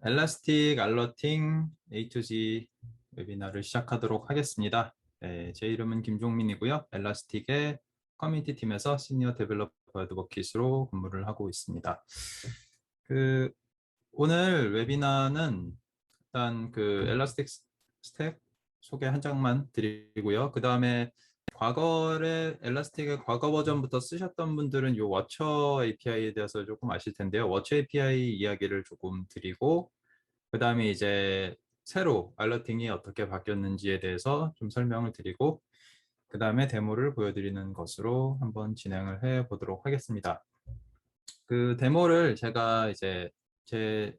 엘라스틱 알러팅 A to Z 웨비나를 시작하도록 하겠습니다. 네, 제 이름은 김종민이고요. 엘라스틱의 커뮤니티 팀에서 시니어 데벨로퍼 어드보킷으로 근무를 하고 있습니다. 오늘 웨비나는 일단 엘라스틱 스택 소개 한 장만 드리고요. 그 다음에 과거에 엘라스틱의 과거 버전부터 쓰셨던 분들은 이 워처 API에 대해서 조금 아실 텐데요. 워처 API 이야기를 조금 드리고 그 다음에 이제 새로 알러팅이 어떻게 바뀌었는지에 대해서 좀 설명을 드리고 그 다음에 데모를 보여드리는 것으로 한번 진행을 해 보도록 하겠습니다. 그 데모를 제가 이제 제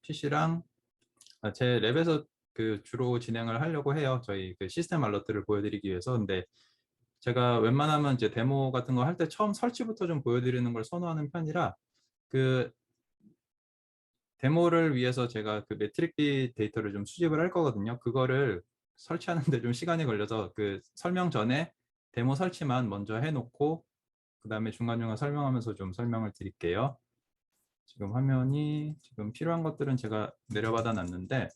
PC랑 제 랩에서 주로 진행을 하려고 해요. 저희 시스템 알러트를 보여드리기 위해서. 근데 제가 웬만하면 이제 데모 같은 거 할 때 처음 설치부터 좀 보여드리는 걸 선호하는 편이라 그 데모를 위해서 제가 매트릭 데이터를 좀 수집을 할 거거든요. 그거를 설치하는데 좀 시간이 걸려서 설명 전에 데모 설치만 먼저 해놓고 그 다음에 중간중간 설명하면서 좀 설명을 드릴게요. 지금 화면이 지금 필요한 것들은 제가 내려받아 놨는데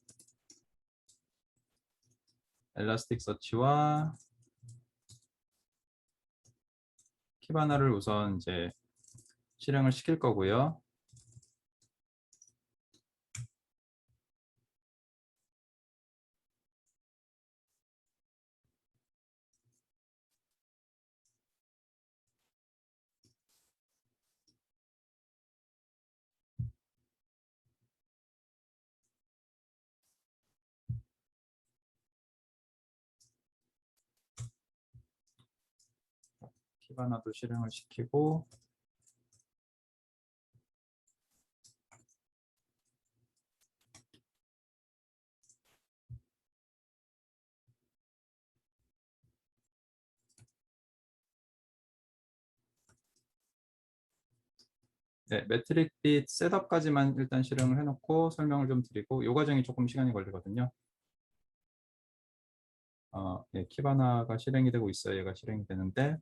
엘라스틱 서치와 키바나를 우선 이제 실행을 시킬 거고요. 키바나도 실행을 시키고 네, 매트릭 빛 셋업까지만 일단 실행을 해놓고 설명을 좀 드리고 이 과정이 조금 시간이 걸리거든요. 네, 키바나가 실행이 되고 있어요. 얘가 실행이 되는데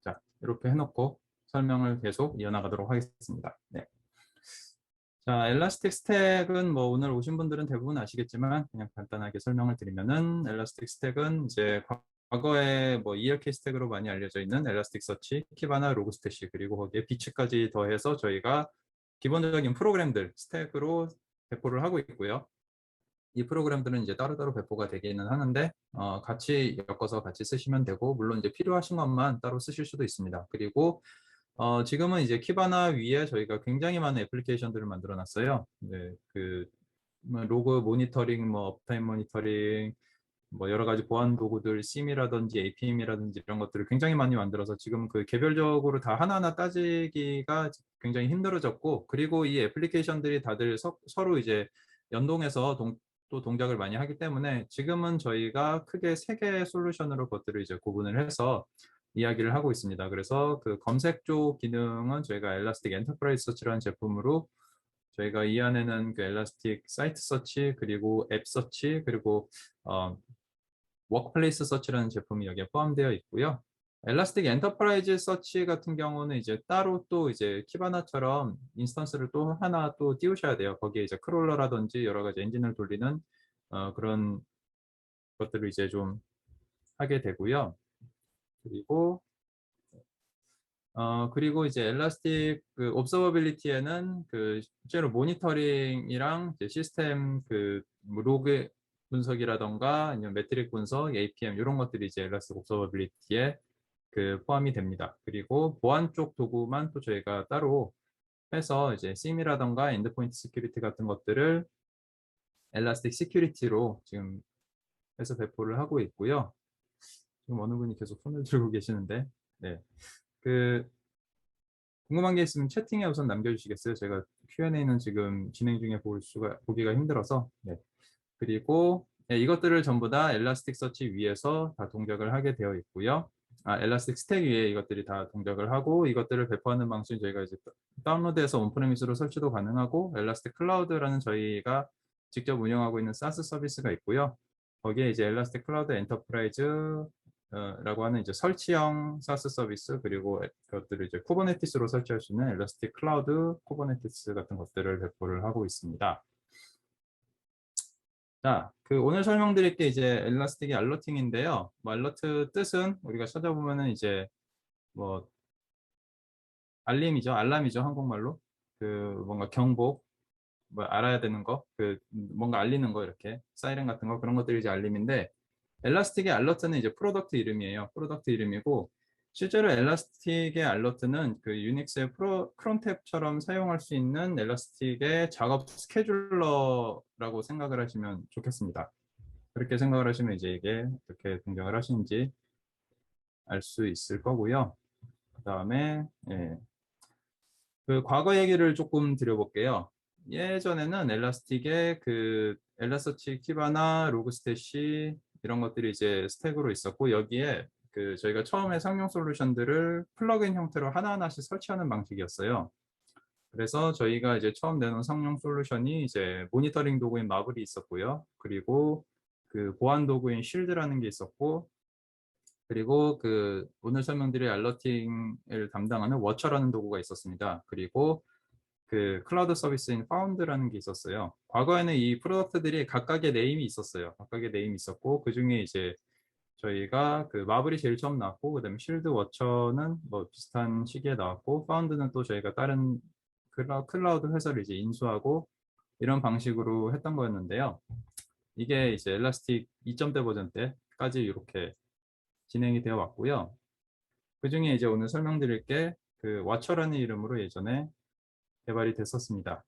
자, 이렇게 해놓고 설명을 계속 이어나가도록 하겠습니다. 네. 자, 엘라스틱 스택은 뭐 오늘 오신 분들은 대부분 아시겠지만 그냥 간단하게 설명을 드리면은 엘라스틱 스택은 이제 과거에 뭐 ELK 스택으로 많이 알려져 있는 엘라스틱 서치, 키바나, 로그스태시 그리고 거기에 비츠까지 더해서 저희가 기본적인 프로그램들 스택으로 배포를 하고 있고요. 이 프로그램들은 이제 따로따로 배포가 되기는 하는데 같이 엮어서 같이 쓰시면 되고 물론 이제 필요하신 것만 따로 쓰실 수도 있습니다. 그리고 지금은 이제 키바나 위에 저희가 굉장히 많은 애플리케이션들을 만들어 놨어요. 네, 뭐 로그 모니터링, 뭐 업타임 모니터링, 뭐 여러 가지 보안 도구들, 심이라든지 APM이라든지 이런 것들을 굉장히 많이 만들어서 지금 개별적으로 다 하나하나 따지기가 굉장히 힘들어졌고, 그리고 이 애플리케이션들이 다들 서로 이제 연동해서 또 동작을 많이 하기 때문에 지금은 저희가 크게 세 개의 솔루션으로 그것들을 이제 구분을 해서 이야기를 하고 있습니다. 그래서 검색 쪽 기능은 저희가 엘라스틱 엔터프라이즈 서치라는 제품으로 저희가 이 안에는 엘라스틱 사이트 서치 그리고 앱 서치 그리고 워크플레이스 서치라는 제품이 여기에 포함되어 있고요. 엘라스틱 엔터프라이즈 서치 같은 경우는 이제 따로 또 이제 키바나처럼 인스턴스를 또 하나 또 띄우셔야 돼요. 거기에 이제 크롤러라든지 여러 가지 엔진을 돌리는 그런 것들을 이제 좀 하게 되고요. 그리고 이제 엘라스틱 옵서버빌리티에는 실제로 모니터링이랑 이제 시스템 뭐 로그 분석이라던가 아니면 매트릭 분석, APM 이런 것들이 이제 엘라스틱 옵서버빌리티에 포함이 됩니다. 그리고 보안 쪽 도구만 또 저희가 따로 해서 이제 심이라던가 엔드포인트 시큐리티 같은 것들을 엘라스틱 시큐리티로 지금 해서 배포를 하고 있고요. 지금 어느 분이 계속 손을 들고 계시는데, 네. 궁금한 게 있으면 채팅에 우선 남겨주시겠어요? 제가 Q&A는 지금 진행 중에 보기가 힘들어서. 네. 그리고 네, 이것들을 전부 다 엘라스틱 서치 위에서 다 동작을 하게 되어 있고요. 엘라스틱 스택 위에 이것들이 다 동작을 하고 이것들을 배포하는 방식은 저희가 이제 다운로드해서 온프레미스로 설치도 가능하고 엘라스틱 클라우드라는 저희가 직접 운영하고 있는 SaaS 서비스가 있고요. 거기에 이제 엘라스틱 클라우드 엔터프라이즈라고 하는 이제 설치형 SaaS 서비스, 그리고 그것들을 이제 쿠버네티스로 설치할 수 있는 엘라스틱 클라우드 쿠버네티스 같은 것들을 배포를 하고 있습니다. 자, 오늘 설명드릴 게 이제 엘라스틱의 알러팅인데요. 뭐 알러트 뜻은 우리가 찾아보면은 이제 뭐 알림이죠, 알람이죠, 한국말로. 뭔가 경보, 뭐 알아야 되는 거, 뭔가 알리는 거, 이렇게 사이렌 같은 거, 그런 것들이 이제 알림인데, 엘라스틱의 알러트는 이제 프로덕트 이름이에요. 프로덕트 이름이고, 실제로 엘라스틱의 알러트는 그 유닉스의 크론탭처럼 사용할 수 있는 엘라스틱의 작업 스케줄러라고 생각을 하시면 좋겠습니다. 그렇게 생각을 하시면 이제 이게 어떻게 등장을 하시는지 알 수 있을 거고요. 그 다음에 과거 얘기를 조금 드려볼게요. 예전에는 엘라스틱에 엘라서치, 키바나, 로그스탯이 이런 것들이 이제 스택으로 있었고, 여기에 저희가 처음에 상용 솔루션들을 플러그인 형태로 하나하나씩 설치하는 방식이었어요. 그래서 저희가 이제 처음 내놓은 상용 솔루션이 이제 모니터링 도구인 마블이 있었고요. 그리고 보안 도구인 쉴드라는 게 있었고, 그리고 오늘 설명드릴 알러팅을 담당하는 워처라는 도구가 있었습니다. 그리고 클라우드 서비스인 파운드라는 게 있었어요. 과거에는 이 프로덕트들이 각각의 네임이 있었어요. 각각의 네임이 있었고, 그 중에 이제 저희가 마블이 제일 처음 나왔고, 그다음에 쉴드 워처는 뭐 비슷한 시기에 나왔고, 파운드는 또 저희가 다른 클라우드 회사를 이제 인수하고 이런 방식으로 했던 거였는데요. 이게 이제 엘라스틱 2.0 버전 때까지 이렇게 진행이 되어 왔고요. 그 중에 이제 오늘 설명드릴 게 와처라는 이름으로 예전에 개발이 됐었습니다.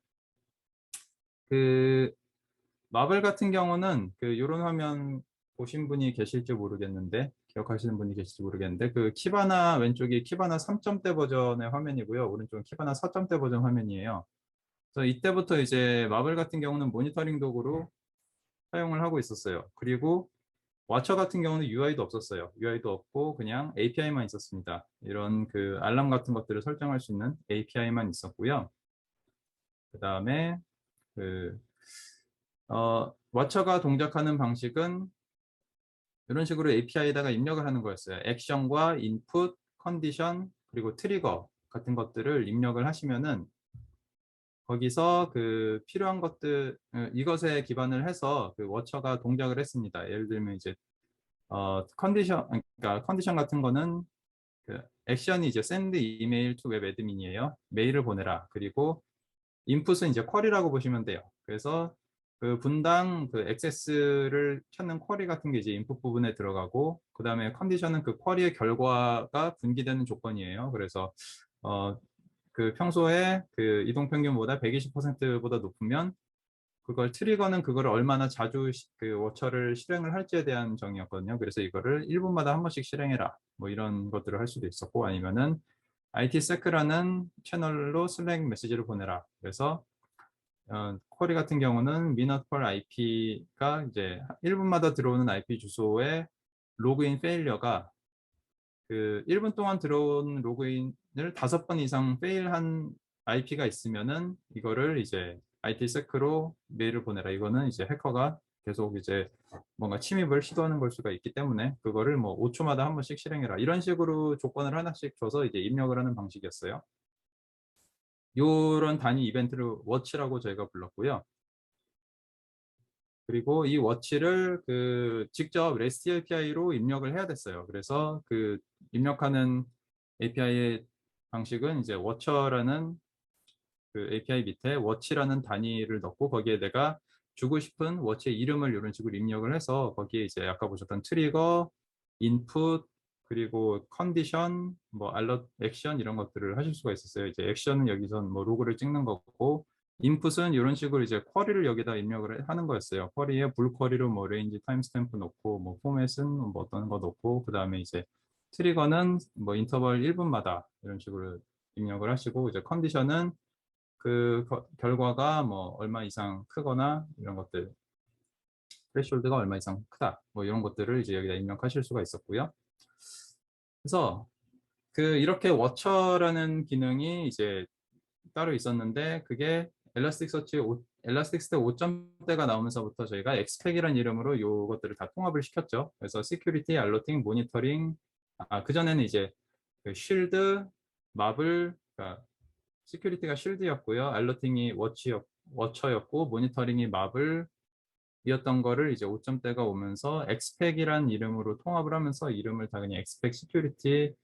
마블 같은 경우는 이런 화면 보신 분이 계실지 모르겠는데, 기억하시는 분이 계실지 모르겠는데, 키바나 왼쪽이 키바나 3.0 버전의 화면이고요. 오른쪽은 키바나 4.0 버전 화면이에요. 그래서 이때부터 이제 마블 같은 경우는 모니터링 도구로 사용을 하고 있었어요. 그리고 와처 같은 경우는 UI도 없었어요. UI도 없고 그냥 API만 있었습니다. 이런 알람 같은 것들을 설정할 수 있는 API만 있었고요. 그 다음에 와처가 동작하는 방식은 이런 식으로 API에다가 입력을 하는 거였어요. 액션과 인풋, 컨디션, 그리고 트리거 같은 것들을 입력을 하시면은 거기서 필요한 것들, 이것에 기반을 해서 워처가 동작을 했습니다. 예를 들면 이제 그러니까 컨디션 같은 거는 액션이 이제 send email to web admin이에요. 메일을 보내라. 그리고 인풋은 이제 쿼리라고 보시면 돼요. 그래서 분당 액세스를 찾는 쿼리 같은 게 이제 인풋 부분에 들어가고, 그 다음에 컨디션은 쿼리의 결과가 분기되는 조건이에요. 그래서 평소에 이동 평균보다 120%보다 높으면 그걸 트리거는 그걸 얼마나 자주 워처를 실행을 할지에 대한 정의였거든요. 그래서 이거를 1분마다 한 번씩 실행해라. 뭐 이런 것들을 할 수도 있었고, 아니면은 ITSec라는 채널로 슬랙 메시지를 보내라. 그래서 쿼리 같은 경우는 minute per IP가 이제 1분마다 들어오는 IP 주소의 로그인 페일리어가 1분 동안 들어온 로그인을 5번 이상 페일한 IP가 있으면은 이거를 이제 ITSec로 메일을 보내라. 이거는 이제 해커가 계속 이제 뭔가 침입을 시도하는 걸 수가 있기 때문에 그거를 뭐 5초마다 한 번씩 실행해라. 이런 식으로 조건을 하나씩 줘서 이제 입력을 하는 방식이었어요. 이런 단위 이벤트를 워치라고 저희가 불렀고요. 그리고 이 워치를 직접 REST API로 입력을 해야 됐어요. 그래서 입력하는 API의 방식은 이제 워처라는 API 밑에 워치라는 단위를 넣고 거기에 내가 주고 싶은 워치의 이름을 이런 식으로 입력을 해서 거기에 이제 아까 보셨던 트리거, 인풋, 그리고 컨디션, 뭐 알럿, 액션 이런 것들을 하실 수가 있었어요. 이제 액션은 여기선 뭐 로그를 찍는 거고, 인풋은 이런 식으로 이제 쿼리를 여기다 입력을 하는 거였어요. 쿼리에 불 쿼리로 뭐 레인지 타임스탬프 넣고, 뭐 포맷은 뭐 어떤 거 넣고, 그 다음에 이제 트리거는 뭐 인터벌 1분마다 이런 식으로 입력을 하시고, 이제 컨디션은 결과가 뭐 얼마 이상 크거나 이런 것들, threshold가 얼마 이상 크다, 뭐 이런 것들을 이제 여기다 입력하실 수가 있었고요. 그래서 이렇게 워처라는 기능이 이제 따로 있었는데 그게 엘라스틱서치 엘라스틱스택 5점대가 나오면서부터 저희가 엑스팩이라는 이름으로 이것들을 다 통합을 시켰죠. 그래서 시큐리티, 알러팅, 모니터링, 그전에는 이제 그 쉴드, 마블, 그러니까 시큐리티가 쉴드였고요. 알러팅이 워처였고, 모니터링이 마블이었던 거를 이제 5점대가 오면서 엑스팩이라는 이름으로 통합을 하면서 이름을 다 그냥 엑스팩 시큐리티,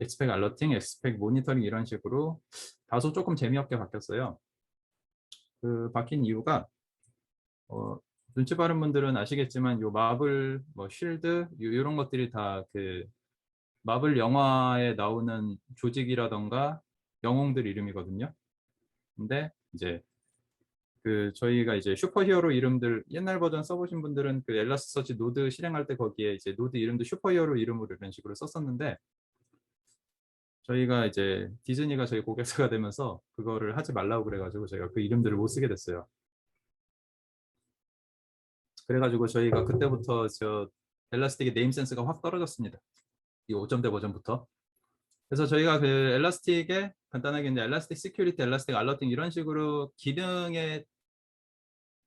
엑스팩 알러팅, 엑스팩 모니터링 이런 식으로 다소 조금 재미없게 바뀌었어요. 그 바뀐 이유가 어, 눈치 빠른 분들은 아시겠지만 요 마블, 뭐 쉴드 이런 것들이 다 그 마블 영화에 나오는 조직이라던가 영웅들 이름이거든요. 근데 이제 그 저희가 이제 슈퍼히어로 이름들 옛날 버전 써보신 분들은 그 엘라스서치 노드 실행할 때 거기에 이제 노드 이름도 슈퍼히어로 이름으로 이런 식으로 썼었는데 저희가 이제 디즈니가 저희 고객사가 되면서 그거를 하지 말라고 그래가지고 저희가 그 이름들을 못 쓰게 됐어요. 그래가지고 저희가 그때부터 저 엘라스틱의 네임 센스가 확 떨어졌습니다. 이 5점대 버전부터. 그래서 저희가 그 엘라스틱에 간단하게 이제 엘라스틱 시큐리티, 엘라스틱 알러팅 이런 식으로 기능에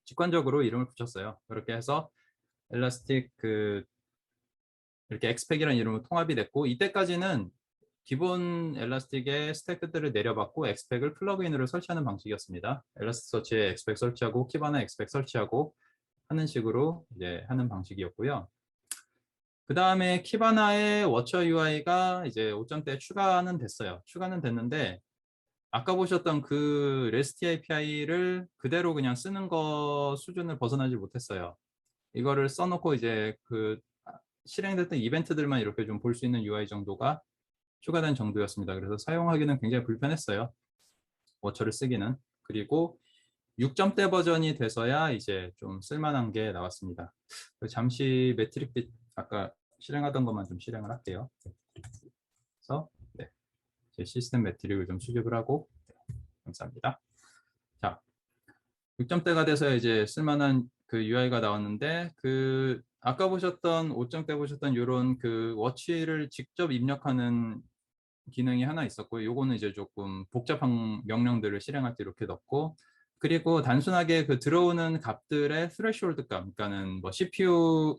직관적으로 이름을 붙였어요. 그렇게 해서 엘라스틱 그 이렇게 엑스팩이라는 이름으로 통합이 됐고 이때까지는 기본 엘라스틱의 스택들을 내려받고 엑스팩을 플러그인으로 설치하는 방식이었습니다. 엘라스틱서치에 엑스팩 설치하고 키바나 엑스팩 설치하고 하는 식으로 이제 하는 방식이었고요. 그 다음에 키바나의 워처 UI가 이제 5점대 추가는 됐어요. 추가는 됐는데 아까 보셨던 그 REST API를 그대로 그냥 쓰는 거 수준을 벗어나지 못했어요. 이거를 써놓고 이제 그 실행됐던 이벤트들만 이렇게 좀 볼 수 있는 UI 정도가 추가된 정도였습니다. 그래서 사용하기는 굉장히 불편했어요. 워처를 쓰기는. 그리고 6점대 버전이 돼서야 이제 좀 쓸만한 게 나왔습니다. 잠시 매트릭빛 아까 실행하던 것만 좀 실행을 할게요. 그래서 네, 제 시스템 매트릭을 좀 수집을 하고 감사합니다. 자, 6점대가 돼서 이제 쓸만한 그 UI가 나왔는데 그 아까 보셨던 5점대 보셨던 이런 그 워치를 직접 입력하는 기능이 하나 있었고 요거는 이제 조금 복잡한 명령들을 실행할 때 이렇게 넣고 그리고 단순하게 그 들어오는 값들의 스레시홀드 값 그러니까는 뭐 CPU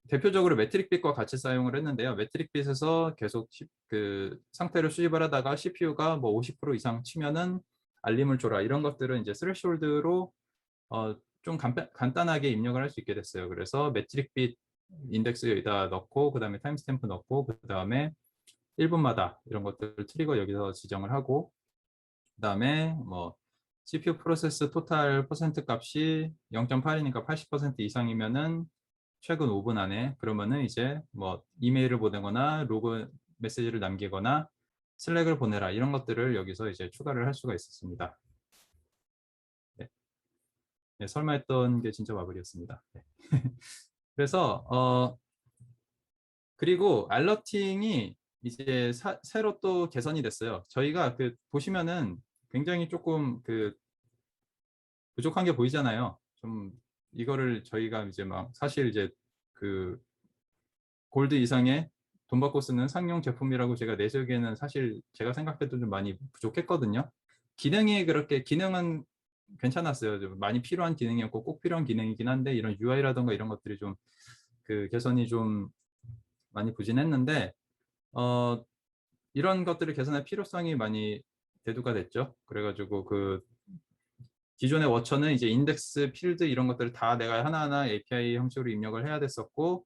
대표적으로 매트릭빗과 같이 사용을 했는데요. 매트릭빗에서 계속 그 상태를 수집을 하다가 CPU가 뭐 50% 이상 치면은 알림을 줘라 이런 것들은 이제 스레시홀드로 좀 간단하게 입력을 할 수 있게 됐어요. 그래서 매트릭빗 인덱스 여기다 넣고 그 다음에 타임스탬프 넣고 그 다음에 1분마다 이런 것들 트리거 여기서 지정을 하고 그 다음에 뭐 CPU 프로세스 토탈 퍼센트 값이 0.8이니까 80% 이상이면은 최근 5분 안에 그러면은 이제 뭐 이메일을 보내거나 로그 메시지를 남기거나 슬랙을 보내라 이런 것들을 여기서 이제 추가를 할 수가 있었습니다. 네. 네, 설마 했던 게 진짜 마블이었습니다. 네. 그래서 그리고 알러팅이 이제 새로 또 개선이 됐어요. 저희가 그 보시면은 굉장히 조금 그 부족한 게 보이잖아요. 좀 이거를 저희가 이제 막 사실 이제 그 골드 이상의 돈 받고 쓰는 상용 제품이라고 제가 내세우기에는 사실 제가 생각해도 좀 많이 부족했거든요. 기능이 그렇게 기능은 괜찮았어요. 좀 많이 필요한 기능이었고 꼭 필요한 기능이긴 한데 이런 UI라던가 이런 것들이 좀 그 개선이 좀 많이 부진했는데 이런 것들을 개선할 필요성이 많이 대두가 됐죠. 그래가지고 그 기존의 워처는 이제 인덱스, 필드 이런 것들을 다 내가 하나하나 API 형식으로 입력을 해야 됐었고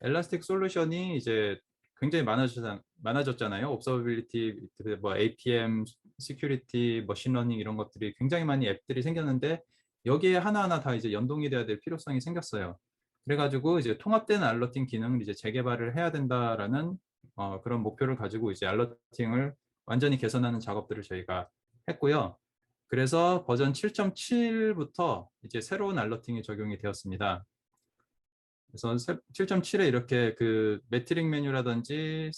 엘라스틱 솔루션이 이제 굉장히 많아졌잖아요. 옵서비빌리티, 뭐 APM, 시큐리티, 머신러닝 이런 것들이 굉장히 많이 앱들이 생겼는데 여기에 하나하나 다 이제 연동이 돼야 될 필요성이 생겼어요. 그래가지고 이제 통합된 알러팅 기능을 이제 재개발을 해야 된다라는 그런 목표를 가지고 이제 알러팅을 완전히 개선하는 작업들을 저희가 했고요. 그래서 버전 7.7부터 이제 새로운 알러팅이 적용이 되었습니다. 그래서 7.7에 이렇게 그 매트릭 메뉴라든지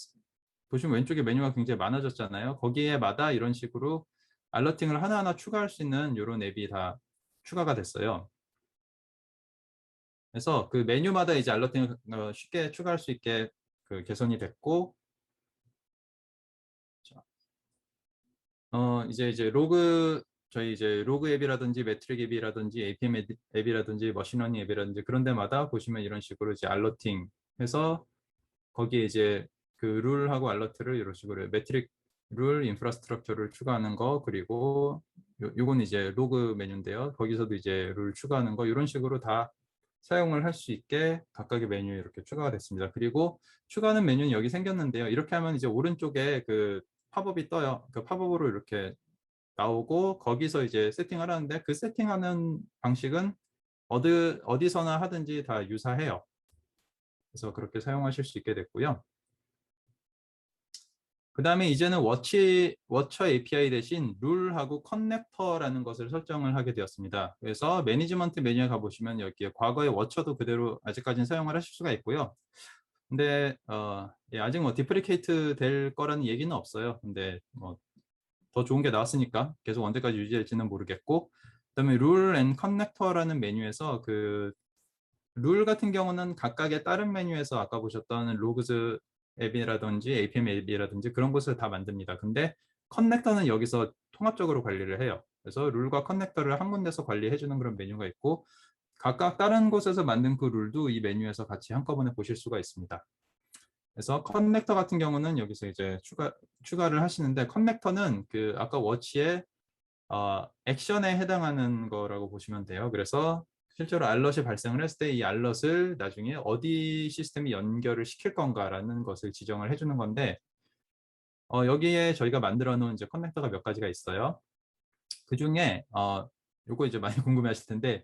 보시면 왼쪽에 메뉴가 굉장히 많아졌잖아요. 거기에마다 이런 식으로 알러팅을 하나하나 추가할 수 있는 이런 앱이 다 추가가 됐어요. 그래서 그 메뉴마다 이제 알러팅을 쉽게 추가할 수 있게 그 개선이 됐고, 이제 로그 저희 이제 로그 앱이라든지 매트릭 앱이라든지 APM 앱이라든지 머신러닝 앱이라든지 그런 데마다 보시면 이런 식으로 이제 알러팅 해서 거기에 이제 그 룰하고 알러트를 이런 식으로 매트릭 룰 인프라스트럭처를 추가하는 거, 그리고 요건 이제 로그 메뉴인데요. 거기서도 이제 룰 추가하는 거, 이런 식으로 다 사용을 할 수 있게 각각의 메뉴에 이렇게 추가가 됐습니다. 그리고 추가하는 메뉴는 여기 생겼는데요. 이렇게 하면 이제 오른쪽에 그 팝업이 떠요. 그 팝업으로 이렇게 나오고 거기서 이제 세팅을 하는데, 그 세팅하는 방식은 어디서나 하든지 다 유사해요. 그래서 그렇게 사용하실 수 있게 됐고요. 그 다음에 이제는 워처 API 대신 룰하고 커넥터라는 것을 설정을 하게 되었습니다. 그래서 매니지먼트 메뉴에 가보시면 여기에 과거의 워처도 그대로 아직까지는 사용을 하실 수가 있고요. 근데 예, 아직 뭐 디프리케이트 될 거라는 얘기는 없어요. 근데 뭐 더 좋은 게 나왔으니까 계속 언제까지 유지될지는 모르겠고, 그다음에 룰 앤 커넥터라는 메뉴에서 그 룰 같은 경우는 각각의 다른 메뉴에서 아까 보셨던 로그즈 앱이라든지 APM 앱이라든지 그런 것을 다 만듭니다. 근데 커넥터는 여기서 통합적으로 관리를 해요. 그래서 룰과 커넥터를 한 군데서 관리해주는 그런 메뉴가 있고, 각각 다른 곳에서 만든 그 룰도 이 메뉴에서 같이 한꺼번에 보실 수가 있습니다. 그래서 커넥터 같은 경우는 여기서 이제 추가를 하시는데, 커넥터는 그 아까 워치의 액션에 해당하는 거라고 보시면 돼요. 그래서 실제로 알럿이 발생을 했을 때 이 알럿을 나중에 어디 시스템이 연결을 시킬 건가라는 것을 지정을 해주는 건데, 여기에 저희가 만들어 놓은 이제 커넥터가 몇 가지가 있어요. 그 중에 요거 이제 많이 궁금해 하실 텐데,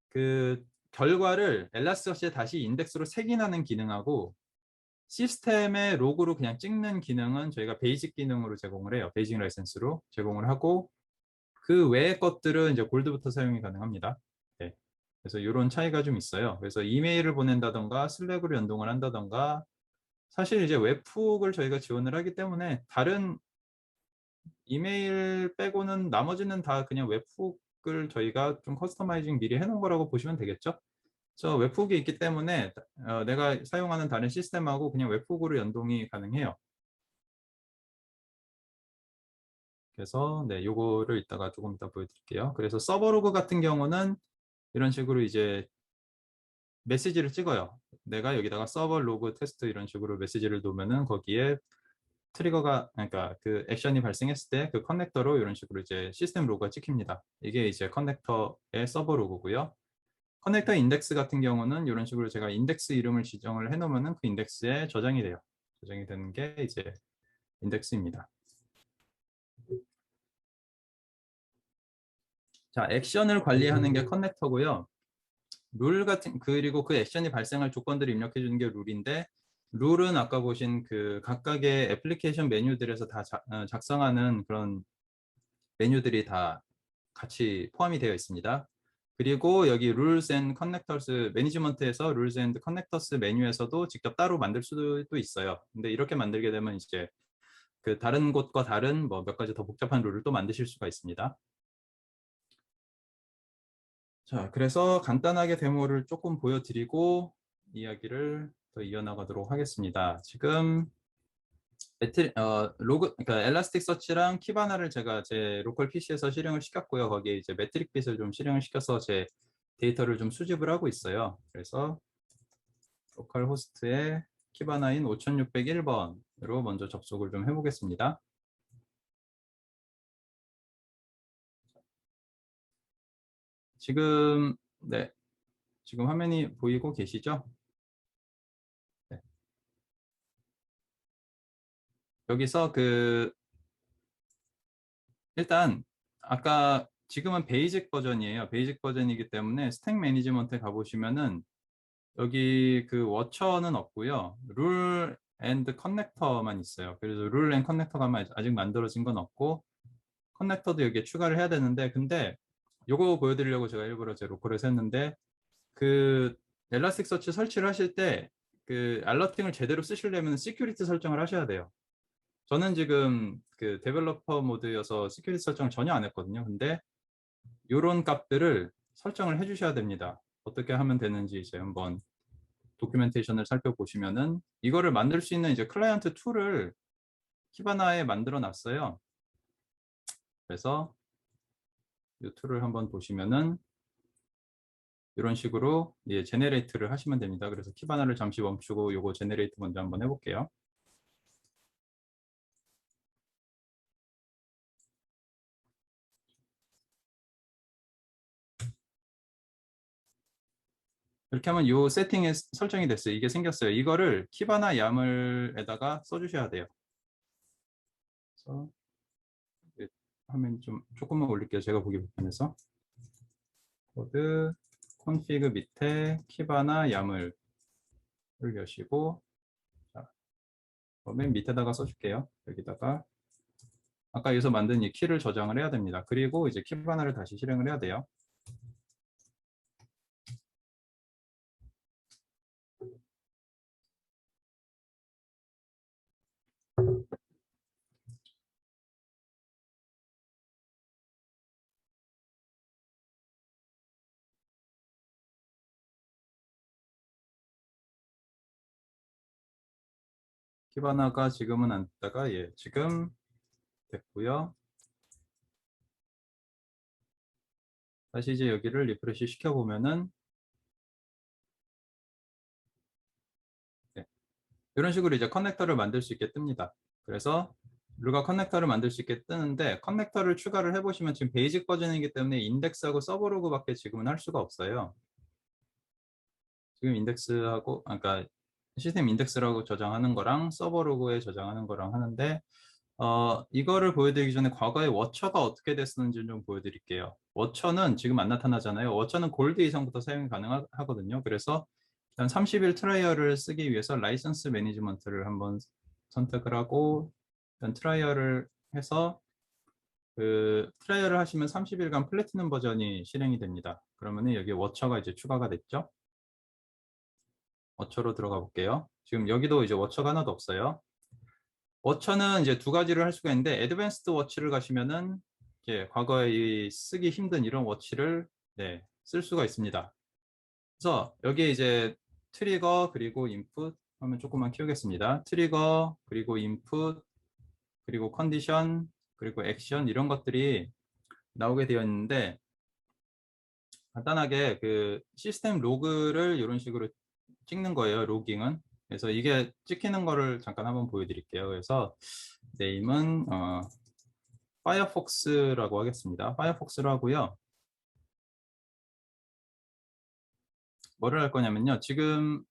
그 결과를 엘라스트럭시에 다시 인덱스로 색인하는 기능하고 시스템의 로그로 그냥 찍는 기능은 저희가 베이직 기능으로 제공을 해요. 베이직 라이센스로 제공을 하고, 그 외의 것들은 이제 골드부터 사용이 가능합니다. 네. 그래서 이런 차이가 좀 있어요. 그래서 이메일을 보낸다던가 슬랙으로 연동을 한다던가, 사실 이제 웹훅을 저희가 지원을 하기 때문에 다른 이메일 빼고는 나머지는 다 그냥 웹훅을 저희가 좀 커스터마이징 미리 해놓은 거라고 보시면 되겠죠. 그래서 웹훅이 있기 때문에 내가 사용하는 다른 시스템하고 그냥 웹훅으로 연동이 가능해요. 그래서 네, 요거를 이따가 조금 이따 보여드릴게요. 그래서 서버 로그 같은 경우는 이런 식으로 이제 메시지를 찍어요. 내가 여기다가 서버 로그 테스트 이런 식으로 메시지를 놓으면은 거기에 트리거가, 그러니까 그 액션이 발생했을 때 그 커넥터로 이런 식으로 이제 시스템 로그가 찍힙니다. 이게 이제 커넥터의 서버 로그고요. 커넥터 인덱스 같은 경우는 이런 식으로 제가 인덱스 이름을 지정을 해놓으면은 그 인덱스에 저장이 돼요. 저장이 되는 게 이제 인덱스입니다. 자, 액션을 관리하는 게 커넥터고요. 그리고 그 액션이 발생할 조건들을 입력해 주는 게 룰인데, 룰은 아까 보신 그 각각의 애플리케이션 메뉴들에서 다 작성하는 그런 메뉴들이 다 같이 포함이 되어 있습니다. 그리고 여기 Rules and Connectors 매니지먼트에서 Rules and Connectors 메뉴에서도 직접 따로 만들 수도 있어요. 근데 이렇게 만들게 되면 이제 그 다른 곳과 다른 뭐 몇 가지 더 복잡한 룰을 또 만드실 수가 있습니다. 자, 그래서 간단하게 데모를 조금 보여드리고 이야기를 더 이어나가도록 하겠습니다. 지금 그러니까 엘라스틱 서치랑 키바나를 제가 제 로컬 PC에서 실행을 시켰고요. 거기에 이제 매트릭빗을 좀 실행을 시켜서 제 데이터를 좀 수집을 하고 있어요. 그래서 로컬 호스트에 키바나인 5601번으로 먼저 접속을 좀 해보겠습니다. 지금 네, 지금 화면이 보이고 계시죠? 네. 여기서 그 일단 아까 지금은 베이직 버전이에요. 베이직 버전이기 때문에 스택 매니지먼트에 가보시면은 여기 그 워처는 없고요. 룰 앤드 커넥터만 있어요. 그래서 룰 앤 커넥터가 아직 만들어진 건 없고, 커넥터도 여기에 추가를 해야 되는데, 근데 요거 보여드리려고 제가 일부러 제 로컬에서 했는데, 그 엘라스틱 서치 설치를 하실 때 그 알러팅을 제대로 쓰시려면 시큐리티 설정을 하셔야 돼요. 저는 지금 그 데벨로퍼 모드여서 시큐리티 설정을 전혀 안 했거든요. 근데 이런 값들을 설정을 해주셔야 됩니다. 어떻게 하면 되는지 이제 한번 도큐멘테이션을 살펴보시면은 이거를 만들 수 있는 이제 클라이언트 툴을 키바나에 만들어 놨어요. 그래서 이 툴을 한번 보시면은 이런 식으로 예, 제네레이트를 하시면 됩니다. 그래서 키바나를 잠시 멈추고 요거 제네레이트 먼저 한번 해볼게요. 이렇게 하면 요 세팅에 설정이 됐어요. 이게 생겼어요. 이거를 키바나 야물에다가 써주셔야 돼요. 그래서 화면 좀 조금만 올릴게요. 제가 보기 불편해서. 코드 config 밑에 키바나 야물을 여시고, 자, 맨 밑에다가 써줄게요. 여기다가 아까 여기서 만든 이 키를 저장을 해야 됩니다. 그리고 이제 키바나를 다시 실행을 해야 돼요. 키바나가 지금은 안 됐다가 예, 지금 됐고요. 다시 이제 여기를 리프레시 시켜보면은 네, 이런 식으로 이제 커넥터를 만들 수 있게 뜹니다. 그래서 루가 커넥터를 만들 수 있게 뜨는데 커넥터를 추가를 해보시면 지금 베이직 버전이기 때문에 인덱스하고 서버로그밖에 지금은 할 수가 없어요. 지금 인덱스하고 그러니까 시스템 인덱스라고 저장하는 거랑 서버로그에 저장하는 거랑 하는데 이거를 보여드리기 전에 과거에 워처가 어떻게 됐었는지 좀 보여드릴게요. 워처는 지금 안 나타나잖아요. 워처는 골드 이상부터 사용이 가능하거든요. 그래서 일단 30일 트라이얼을 쓰기 위해서 라이선스 매니지먼트를 한번 선택을 하고 일단 트라이얼을 해서 그 트라이얼을 하시면 30일간 플래티넘 버전이 실행이 됩니다. 그러면은 여기 워처가 이제 추가가 됐죠. 워처로 들어가 볼게요. 지금 여기도 이제 워처가 하나도 없어요. 워처는 이제 두 가지를 할 수가 있는데 애드밴스드 워치를 가시면은 이제 과거에 이 쓰기 힘든 이런 워치를 네, 쓸 수가 있습니다. 그래서 여기에 이제 트리거 그리고 인풋 하면 조금만 키우겠습니다. 트리거 그리고 인풋 그리고 컨디션 그리고 액션 이런 것들이 나오게 되어 있는데 간단하게 그 시스템 로그를 이런 식으로 찍는 거예요. 로깅은. 그래서 이게 찍히는 거를 잠깐 한번 보여드릴게요. 그래서 네임은 파이어폭스라고 하겠습니다. 파이어폭스로 하고요. 뭐를 할 거냐면요. 지금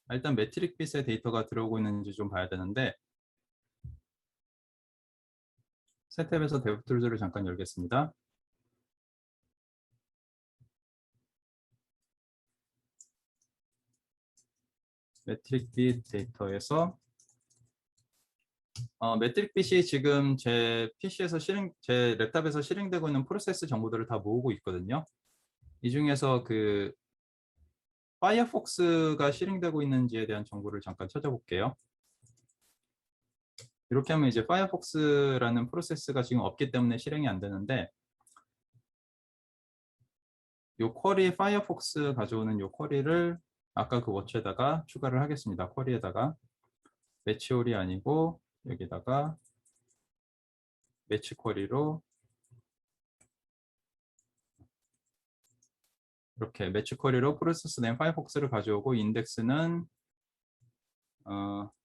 일단 매트릭빗의 데이터가 들어오고 있는지 좀 봐야 되는데 새 탭에서 데브툴즈를 잠깐 열겠습니다. 매트릭빗 데이터에서 매트릭빗이 지금 제 PC에서 제 랩탑에서 실행되고 있는 프로세스 정보들을 다 모으고 있거든요. 이 중에서 그 파이어폭스가 실행되고 있는지에 대한 정보를 잠깐 찾아볼게요. 이렇게 하면 이제 파이어폭스라는 프로세스가 지금 없기 때문에 실행이 안 되는데 이 쿼리 파이어폭스 가져오는 이 쿼리를 아까 그 워치에다가 추가를 하겠습니다. 쿼리에다가 매치홀이 아니고 여기다가 매치 쿼리로 이렇게 매치 쿼리로 프로세스 된 파이어폭스를 가져오고 인덱스는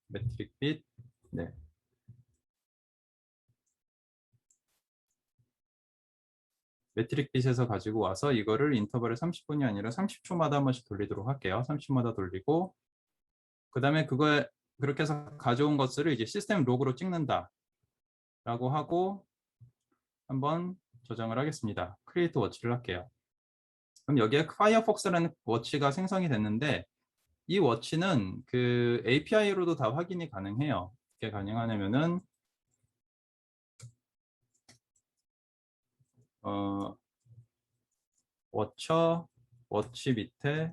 매트릭빗 네. 매트릭빗에서 가지고 와서 이거를 인터벌을 30분이 아니라 30초마다 한 번씩 돌리도록 할게요. 30초마다 돌리고 그 다음에 그거에 그렇게 해서 가져온 것을 이제 시스템 로그로 찍는다 라고 하고 한번 저장을 하겠습니다. 크리에이트 워치를 할게요. 그럼 여기에 파이어폭스라는 워치가 생성이 됐는데 이 워치는 그 API로도 다 확인이 가능해요. 이게 가능하냐면은 워치 밑에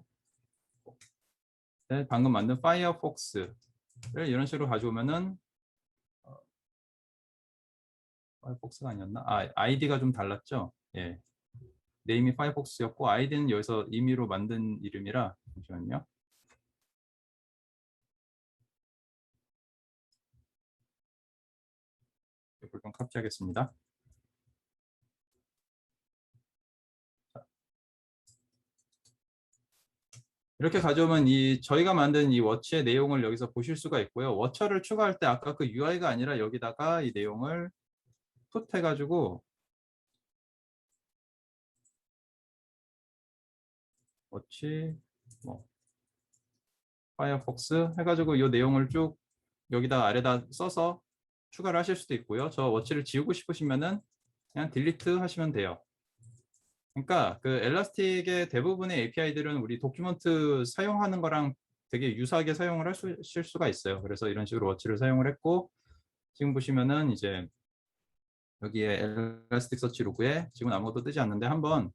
방금 만든 파이어폭스를 이런 식으로 가져오면은 파이어폭스가 아니었나? 아이디가 좀 달랐죠? 예. 네임이 파이어폭스였고 아이디는 여기서 임의로 만든 이름이라 잠시만요. 이걸 좀 카피하겠습니다. 이렇게 가져오면 저희가 만든 이 워치의 내용을 여기서 보실 수가 있고요. 워처를 추가할 때 아까 그 UI가 아니라 여기다가 이 내용을 풋 해가지고 워치 뭐 파이어폭스 해가지고 이 내용을 쭉 여기다 아래다 써서 추가를 하실 수도 있고요. 저 워치를 지우고 싶으시면은 그냥 딜리트 하시면 돼요. 그러니까 그 엘라스틱의 대부분의 API들은 우리 도큐먼트 사용하는 거랑 되게 유사하게 사용을 하실 수가 있어요. 그래서 이런 식으로 워치를 사용을 했고, 지금 보시면은 이제 여기에 엘라스틱 서치 로그에 지금 아무것도 뜨지 않는데 한번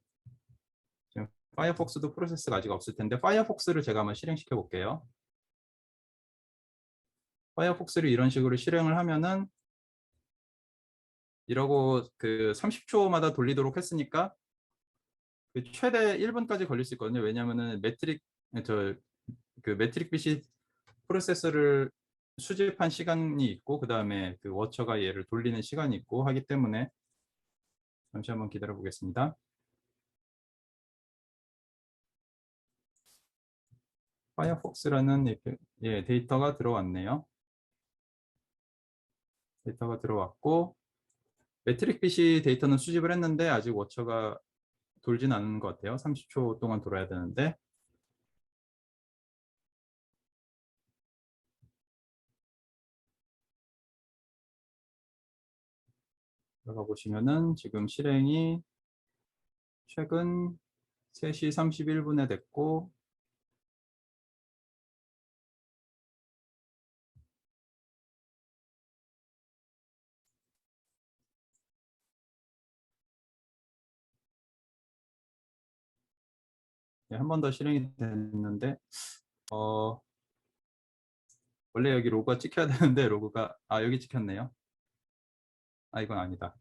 지금 파이어폭스도 프로세스가 아직 없을 텐데 파이어폭스를 제가 한번 실행시켜 볼게요. 파이어폭스를 이런 식으로 실행을 하면은 이러고 그 30초마다 돌리도록 했으니까 그 최대 1분까지 걸릴 수 있거든요. 왜냐하면은 그 매트릭 빛이 프로세서를 수집한 시간이 있고 그 다음에 그 워처가 얘를 돌리는 시간이 있고 하기 때문에 잠시 한번 기다려 보겠습니다. 파이어폭스라는 데이터가 들어왔네요. 데이터가 들어왔고 매트릭 빛이 데이터는 수집을 했는데 아직 워처가 돌진 않는 것 같아요. 30초 동안 돌아야 되는데 들어가 보시면은 지금 실행이 최근 3시 31분에 됐고 한 번 더 실행이 됐는데 원래 여기 로그가 찍혀야 되는데 로그가 여기 찍혔네요. 이건 아니다.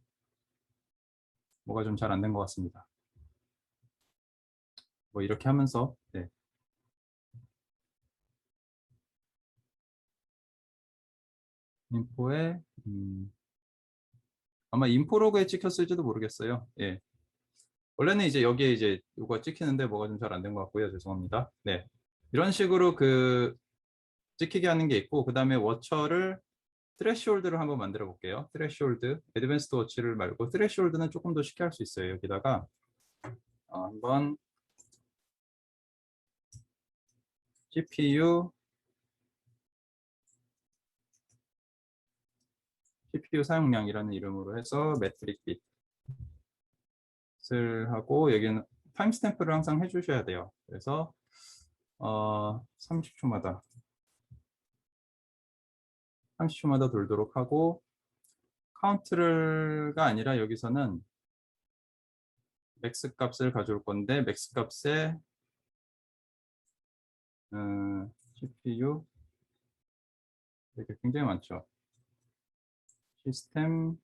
뭐가 좀 잘 안 된 것 같습니다. 뭐 이렇게 하면서 네. 인포에 아마 인포 로그에 찍혔을지도 모르겠어요. 예. 원래는 이제 여기에 이제 이거 찍히는데 뭐가 좀 잘 안 된 것 같고요. 죄송합니다. 네. 이런 식으로 그 찍히게 하는 게 있고 그 다음에 워처를 트레시홀드를 한번 만들어 볼게요. 트레시홀드, 애드밴스드 워치를 말고 트레시홀드는 조금 더 쉽게 할 수 있어요. 여기다가 한번 CPU 사용량이라는 이름으로 해서 매트릭 빛을 하고 여기는 타임스탬프를 항상 해주셔야 돼요. 그래서 30초마다 돌도록 하고 카운트가 아니라 여기서는 맥스 값을 가져올 건데 맥스 값에 CPU 이렇게 굉장히 많죠. 시스템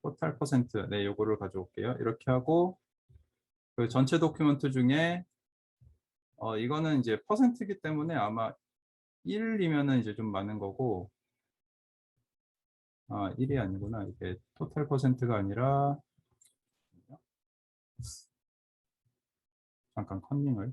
토탈 퍼센트 네 요거를 가져올게요. 이렇게 하고 그 전체 도큐먼트 중에 이거는 이제 퍼센트이기 때문에 아마 1이면은 이제 좀 많은 거고 1이 아니구나. 이게 토탈 퍼센트가 아니라 잠깐 컨닝을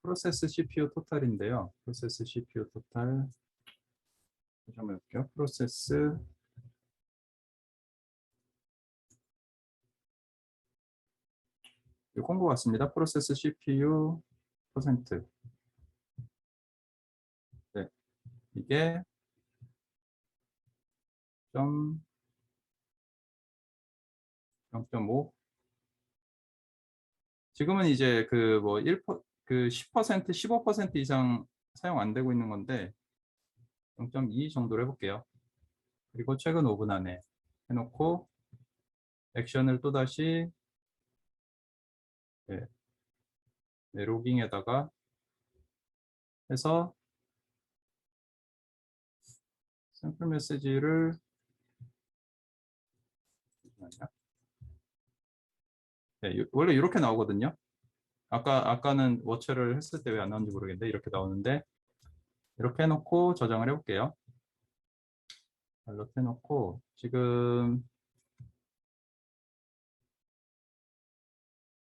프로세스 CPU 토탈인데요. 프로세스 CPU 토탈 다시 한번 해볼게요. 프로세스 이거 콩고 같습니다. 프로세스 CPU 퍼센트 네, 이게 0.5 지금은 이제 그 뭐 10% 15% 이상 사용 안 되고 있는 건데 0.2 정도로 해볼게요. 그리고 최근 5분 안에 해놓고 액션을 또다시 네, 로깅에다가 해서 샘플 메시지를 네, 원래 이렇게 나오거든요. 아까는 워처를 했을 때 왜 안 나오는지 모르겠는데 이렇게 나오는데 이렇게 해놓고 저장을 해볼게요. 이렇게 해놓고 지금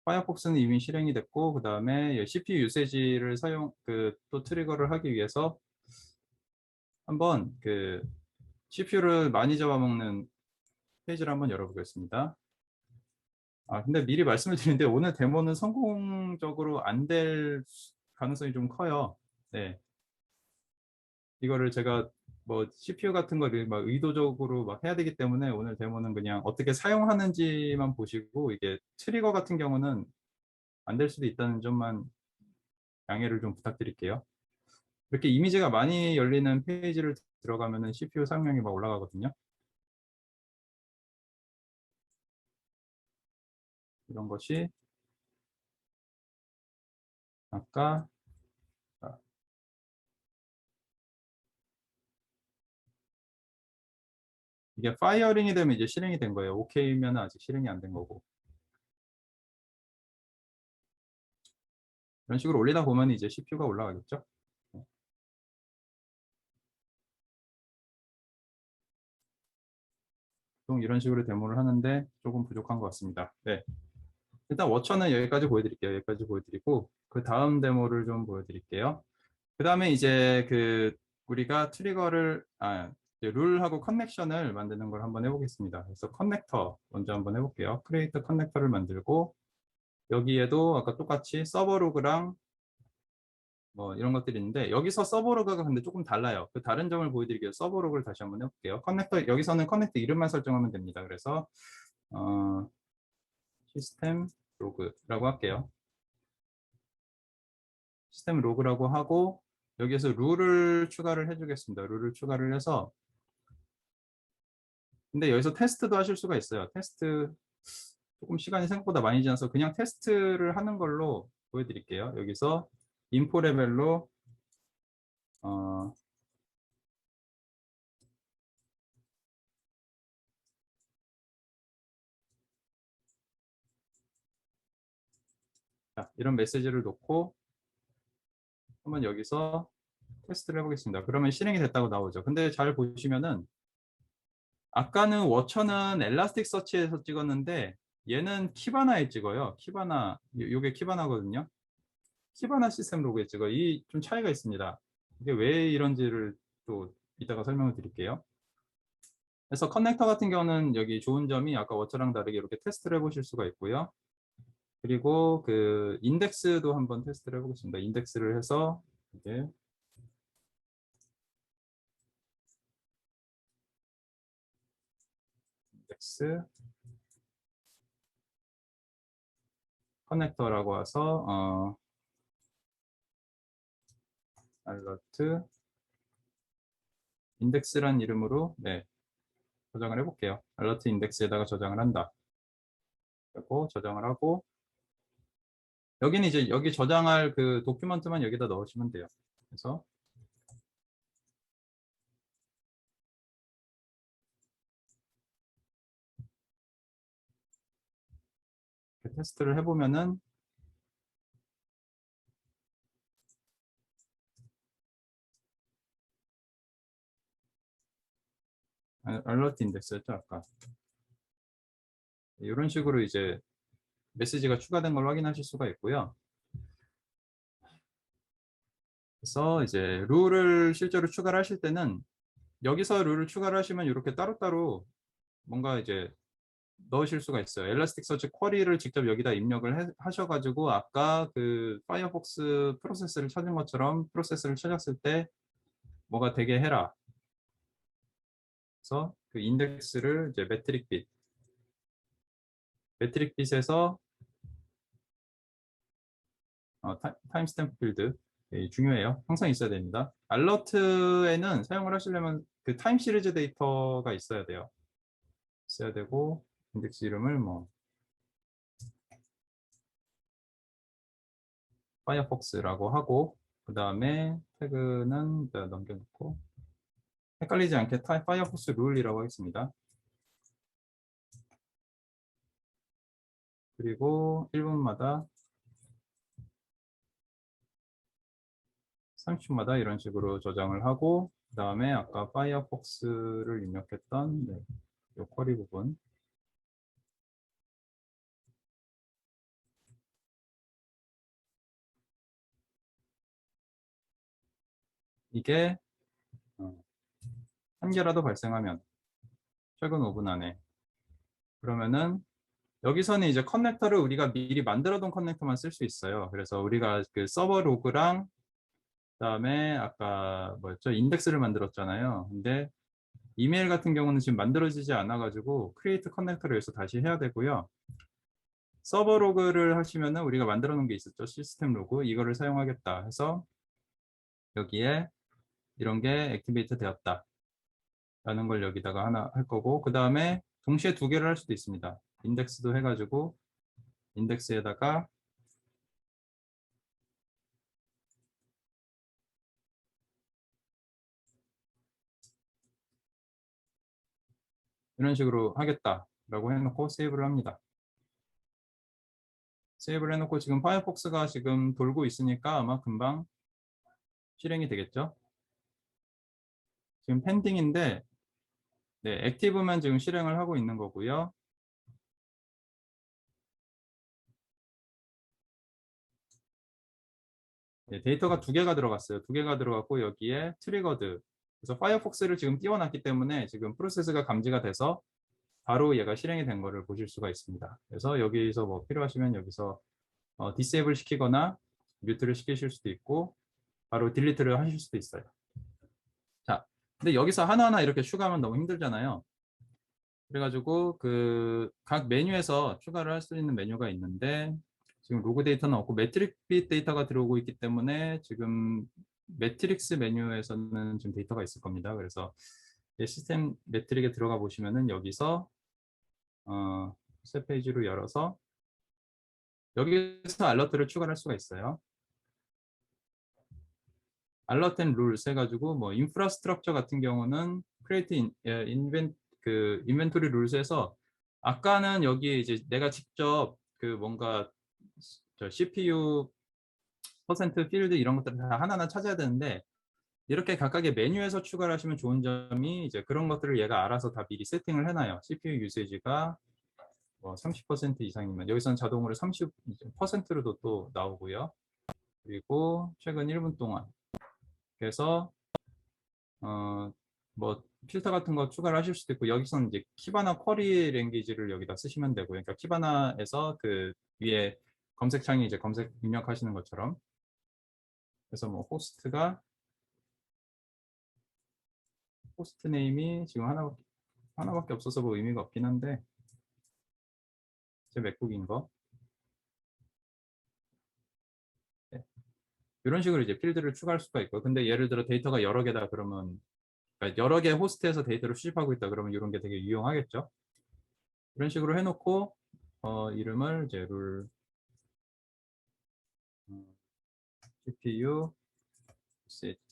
파이어폭스는 이미 실행이 됐고 그 다음에 CPU 유세지를 또 트리거를 하기 위해서 한번 CPU를 많이 잡아먹는 페이지를 한번 열어보겠습니다. 근데 미리 말씀을 드리는데 오늘 데모는 성공적으로 안 될 가능성이 좀 커요. 네. 이거를 제가 뭐 CPU 같은 거를 막 의도적으로 막 해야 되기 때문에 오늘 데모는 그냥 어떻게 사용하는지만 보시고 이게 트리거 같은 경우는 안 될 수도 있다는 점만 양해를 좀 부탁드릴게요. 이렇게 이미지가 많이 열리는 페이지를 들어가면은 CPU 사용량이 막 올라가거든요. 이런 것이 아까 이게 파이어링이 되면 이제 실행이 된 거예요. OK면 아직 실행이 안 된 거고. 이런 식으로 올리다 보면 이제 CPU가 올라가겠죠. 보통 이런 식으로 데모를 하는데 조금 부족한 것 같습니다. 네. 일단 워처는 여기까지 보여드릴게요. 여기까지 보여드리고 그 다음 데모를 좀 보여드릴게요. 그 다음에 이제 우리가 트리거를 이제 룰하고 커넥션을 만드는 걸 한번 해보겠습니다. 그래서 커넥터 먼저 한번 해볼게요. 크리에이터 커넥터를 만들고 여기에도 아까 똑같이 서버로그랑 뭐 이런 것들이 있는데 여기서 서버로그가 근데 조금 달라요. 그 다른 점을 보여드리기 위해서 서버로그를 다시 한번 해볼게요. 여기서는 커넥터 이름만 설정하면 됩니다. 그래서 시스템 로그라고 할게요. 시스템 로그라고 하고 여기에서 룰을 추가를 해주겠습니다. 룰을 추가를 해서 근데 여기서 테스트도 하실 수가 있어요. 테스트 조금 시간이 생각보다 많이 지나서 그냥 테스트를 하는 걸로 보여드릴게요. 여기서 인포 레벨로 어, 이런 메시지를 놓고 한번 여기서 테스트를 해보겠습니다. 그러면 실행이 됐다고 나오죠. 근데 잘 보시면은 아까는 워처는 엘라스틱 서치에서 찍었는데 얘는 키바나에 찍어요. 키바나, 요게 키바나거든요. 키바나 시스템 로그에 찍어. 이 좀 차이가 있습니다. 이게 왜 이런지를 또 이따가 설명을 드릴게요. 그래서 커넥터 같은 경우는 여기 좋은 점이 아까 워처랑 다르게 이렇게 테스트를 해보실 수가 있고요. 그리고 인덱스도 한번 테스트를 해보겠습니다. 인덱스를 해서 이게 인덱스 커넥터라고 해서 알러트 인덱스란 이름으로 저장을 해볼게요. 알러트 인덱스에다가 저장을 한다. 그리고 저장을 하고 여기는 이제 여기 저장할 그 도큐먼트만 여기다 넣으시면 돼요. 그래서 이렇게 테스트를 해보면은 알러트 인덱스였죠 아까. 이런 식으로 이제 메시지가 추가된 걸 확인하실 수가 있고요. 그래서 이제 룰을 실제로 추가를 하실 때는 여기서 룰을 추가를 하시면 이렇게 따로따로 뭔가 이제 넣으실 수가 있어요. 엘라스틱 서치 쿼리를 직접 여기다 입력을 하셔가지고 아까 그 파이어폭스 프로세스를 찾은 것처럼 프로세스를 찾았을 때 뭐가 되게 해라. 그래서 그 인덱스를 이제 메트릭 빛에서 타임 스탬프 필드 중요해요. 항상 있어야 됩니다. 알러트에는 사용을 하시려면 그 타임 시리즈 데이터가 있어야 돼요. 있어야 되고 인덱스 이름을 뭐 파이어폭스라고 하고, 그 다음에 태그는 넘겨놓고, 헷갈리지 않게 파이어폭스 룰이라고 하겠습니다. 그리고 1분마다 30초마다 이런 식으로 저장을 하고, 그 다음에 아까 파이어폭스를 입력했던 이 쿼리 부분, 이게 한 개라도 발생하면 최근 5분 안에, 그러면은 여기서는 이제 커넥터를 우리가 미리 만들어 둔 커넥터만 쓸 수 있어요. 그래서 우리가 그 서버 로그랑 그다음에 아까 뭐였죠? 인덱스를 만들었잖아요. 근데 이메일 같은 경우는 지금 만들어지지 않아 가지고 크리에이트 커넥터를 여기서 다시 해야 되고요. 서버 로그를 하시면은 우리가 만들어 놓은 게 있었죠. 시스템 로그. 이거를 사용하겠다 해서 여기에 이런 게 액티베이트 되었다 라는 걸 여기다가 하나 할 거고, 그 다음에 동시에 두 개를 할 수도 있습니다. 인덱스도 해가지고 인덱스에다가 이런 식으로 하겠다라고 해놓고 세이브를 합니다. 세이브를 해놓고 지금 파이어폭스가 지금 돌고 있으니까 아마 금방 실행이 되겠죠. 지금 펜딩인데, 네, 액티브만 지금 실행을 하고 있는 거고요. 네, 데이터가 두 개가 들어갔어요. 두 개가 들어갔고 여기에 트리거드. 그래서 파이어폭스를 지금 띄워놨기 때문에 지금 프로세스가 감지가 돼서 바로 얘가 실행이 된 거를 보실 수가 있습니다. 그래서 여기서 뭐 필요하시면 여기서 디세이블 시키거나 뮤트를 시키실 수도 있고 바로 딜리트를 하실 수도 있어요. 자, 근데 여기서 하나하나 이렇게 추가하면 너무 힘들잖아요. 그래가지고 그 각 메뉴에서 추가를 할 수 있는 메뉴가 있는데 지금 로그 데이터는 없고 매트릭 빛 데이터가 들어오고 있기 때문에 지금 매트릭스 메뉴에서는 지금 데이터가 있을 겁니다. 그래서 시스템 매트릭에 들어가 보시면은 여기서 새 페이지로 열어서 여기서 알러트를 추가할 수가 있어요. 알러트 앤 룰스 해가지고 뭐 인프라스트럭처 같은 경우는 크리에이트 인벤토리 룰스에서 아까는 여기 이제 내가 직접 그 뭔가 CPU 퍼센트 필드 이런 것들을 다 하나하나 찾아야 되는데 이렇게 각각의 메뉴에서 추가를 하시면 좋은 점이 이제 그런 것들을 얘가 알아서 다 미리 세팅을 해놔요. CPU 유세지가 뭐 30% 이상이면 여기서는 자동으로 30%로도 또 나오고요. 그리고 최근 1분 동안 그래서 뭐 필터 같은 거 추가를 하실 수도 있고 여기서는 이제 키바나 쿼리 랭귀지를 여기다 쓰시면 되고요. 그러니까 키바나에서 그 위에 검색창에 이제 검색 입력하시는 것처럼 그래서 뭐 호스트 네임이 지금 하나밖에 없어서 뭐 의미가 없긴 한데 제 맥북인 거 네. 이런 식으로 이제 필드를 추가할 수가 있고 근데 예를 들어 데이터가 여러 개다 그러면 그러니까 여러 개 호스트에서 데이터를 수집하고 있다 그러면 이런 게 되게 유용하겠죠. 이런 식으로 해놓고 이름을 이제 룰 CPU 메시지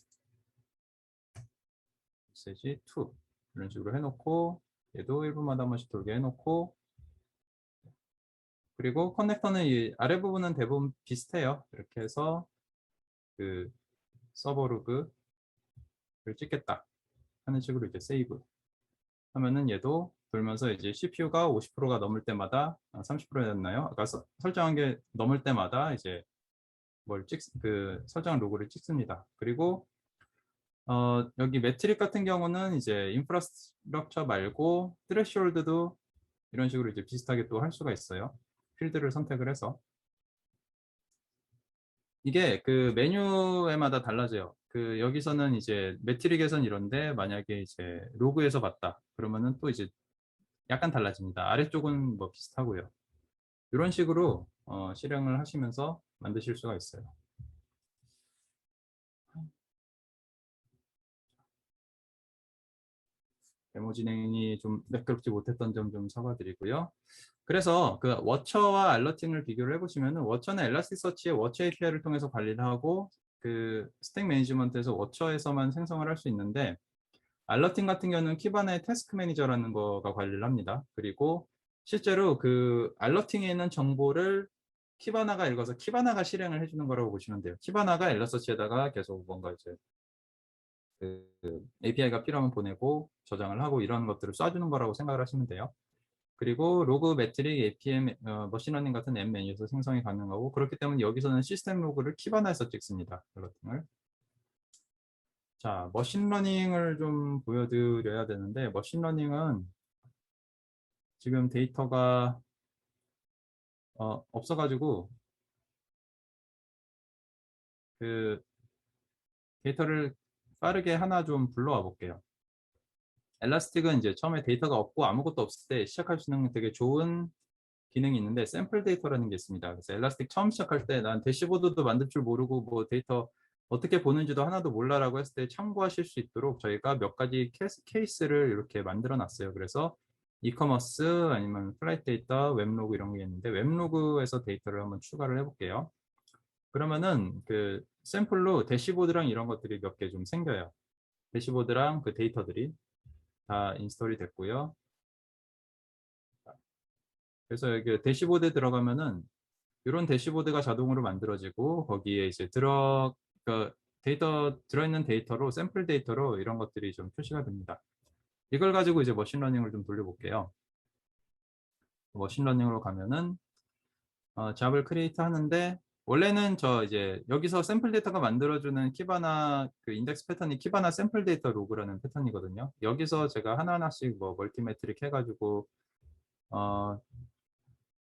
2 이런 식으로 해놓고 얘도 1분마다 한 번씩 돌게 해놓고 그리고 커넥터는 이 아래 부분은 대부분 비슷해요. 이렇게 해서 그 서버 로그를 찍겠다 하는 식으로 이제 세이브 하면은 얘도 돌면서 이제 CPU가 50%가 넘을 때마다 30%였나요? 아까 설정한 게 넘을 때마다 이제 그 설정한 로그를 찍습니다. 그리고 여기 매트릭 같은 경우는 이제 인프라스트럭처 말고 트레시홀드도 이런 식으로 이제 비슷하게 또 할 수가 있어요. 필드를 선택을 해서 이게 그 메뉴에마다 달라져요. 그 여기서는 이제 매트릭에선 이런데 만약에 이제 로그에서 봤다 그러면은 또 이제 약간 달라집니다. 아래쪽은 뭐 비슷하고요. 이런 식으로 실행을 하시면서 만드실 수가 있어요. 데모 진행이 좀 매끄럽지 못했던 점 좀 사과드리고요. 그래서 그 워처와 알러팅을 비교를 해보시면은 워처는 엘라스티서치의 워처 API를 통해서 관리를 하고 그 스택 매니지먼트에서 워처에서만 생성을 할 수 있는데 알러팅 같은 경우는 키바나의 태스크 매니저라는 거가 관리를 합니다. 그리고 실제로 그 알러팅에 있는 정보를 키바나가 읽어서 키바나가 실행을 해주는 거라고 보시면 돼요. 키바나가 엘라서치에다가 계속 뭔가 이제 그 API가 필요하면 보내고 저장을 하고 이런 것들을 쏴주는 거라고 생각을 하시면 돼요. 그리고 로그, 매트릭, APM, 머신러닝 같은 M 메뉴에서 생성이 가능하고 그렇기 때문에 여기서는 시스템 로그를 키바나에서 찍습니다. 알러팅을. 자, 머신러닝을 좀 보여드려야 되는데 머신러닝은 지금 데이터가 없어가지고 그 데이터를 빠르게 하나 좀 불러와 볼게요. 엘라스틱은 이제 처음에 데이터가 없고 아무것도 없을 때 시작할 수 있는 되게 좋은 기능이 있는데 샘플 데이터라는 게 있습니다. 그래서 엘라스틱 처음 시작할 때 난 대시보드도 만들 줄 모르고 뭐 데이터 어떻게 보는지도 하나도 몰라라고 했을 때 참고하실 수 있도록 저희가 몇 가지 케이스를 이렇게 만들어 놨어요. 그래서 이커머스 아니면 플라이트 데이터, 웹로그 이런 게 있는데 웹로그에서 데이터를 한번 추가를 해볼게요. 그러면은 그 샘플로 대시보드랑 이런 것들이 몇 개 좀 생겨요. 대시보드랑 그 데이터들이 다 인스톨이 됐고요. 그래서 여기 대시보드에 들어가면은 이런 대시보드가 자동으로 만들어지고 거기에 이제 그 데이터 들어있는 데이터로 샘플 데이터로 이런 것들이 좀 표시가 됩니다. 이걸 가지고 이제 머신러닝을 좀 돌려볼게요. 머신러닝으로 가면은 잡을 크리에이트 하는데 원래는 저 이제 여기서 샘플 데이터가 만들어주는 키바나 그 인덱스 패턴이 키바나 샘플 데이터 로그라는 패턴이거든요. 여기서 제가 하나하나씩 뭐 멀티매트릭 해가지고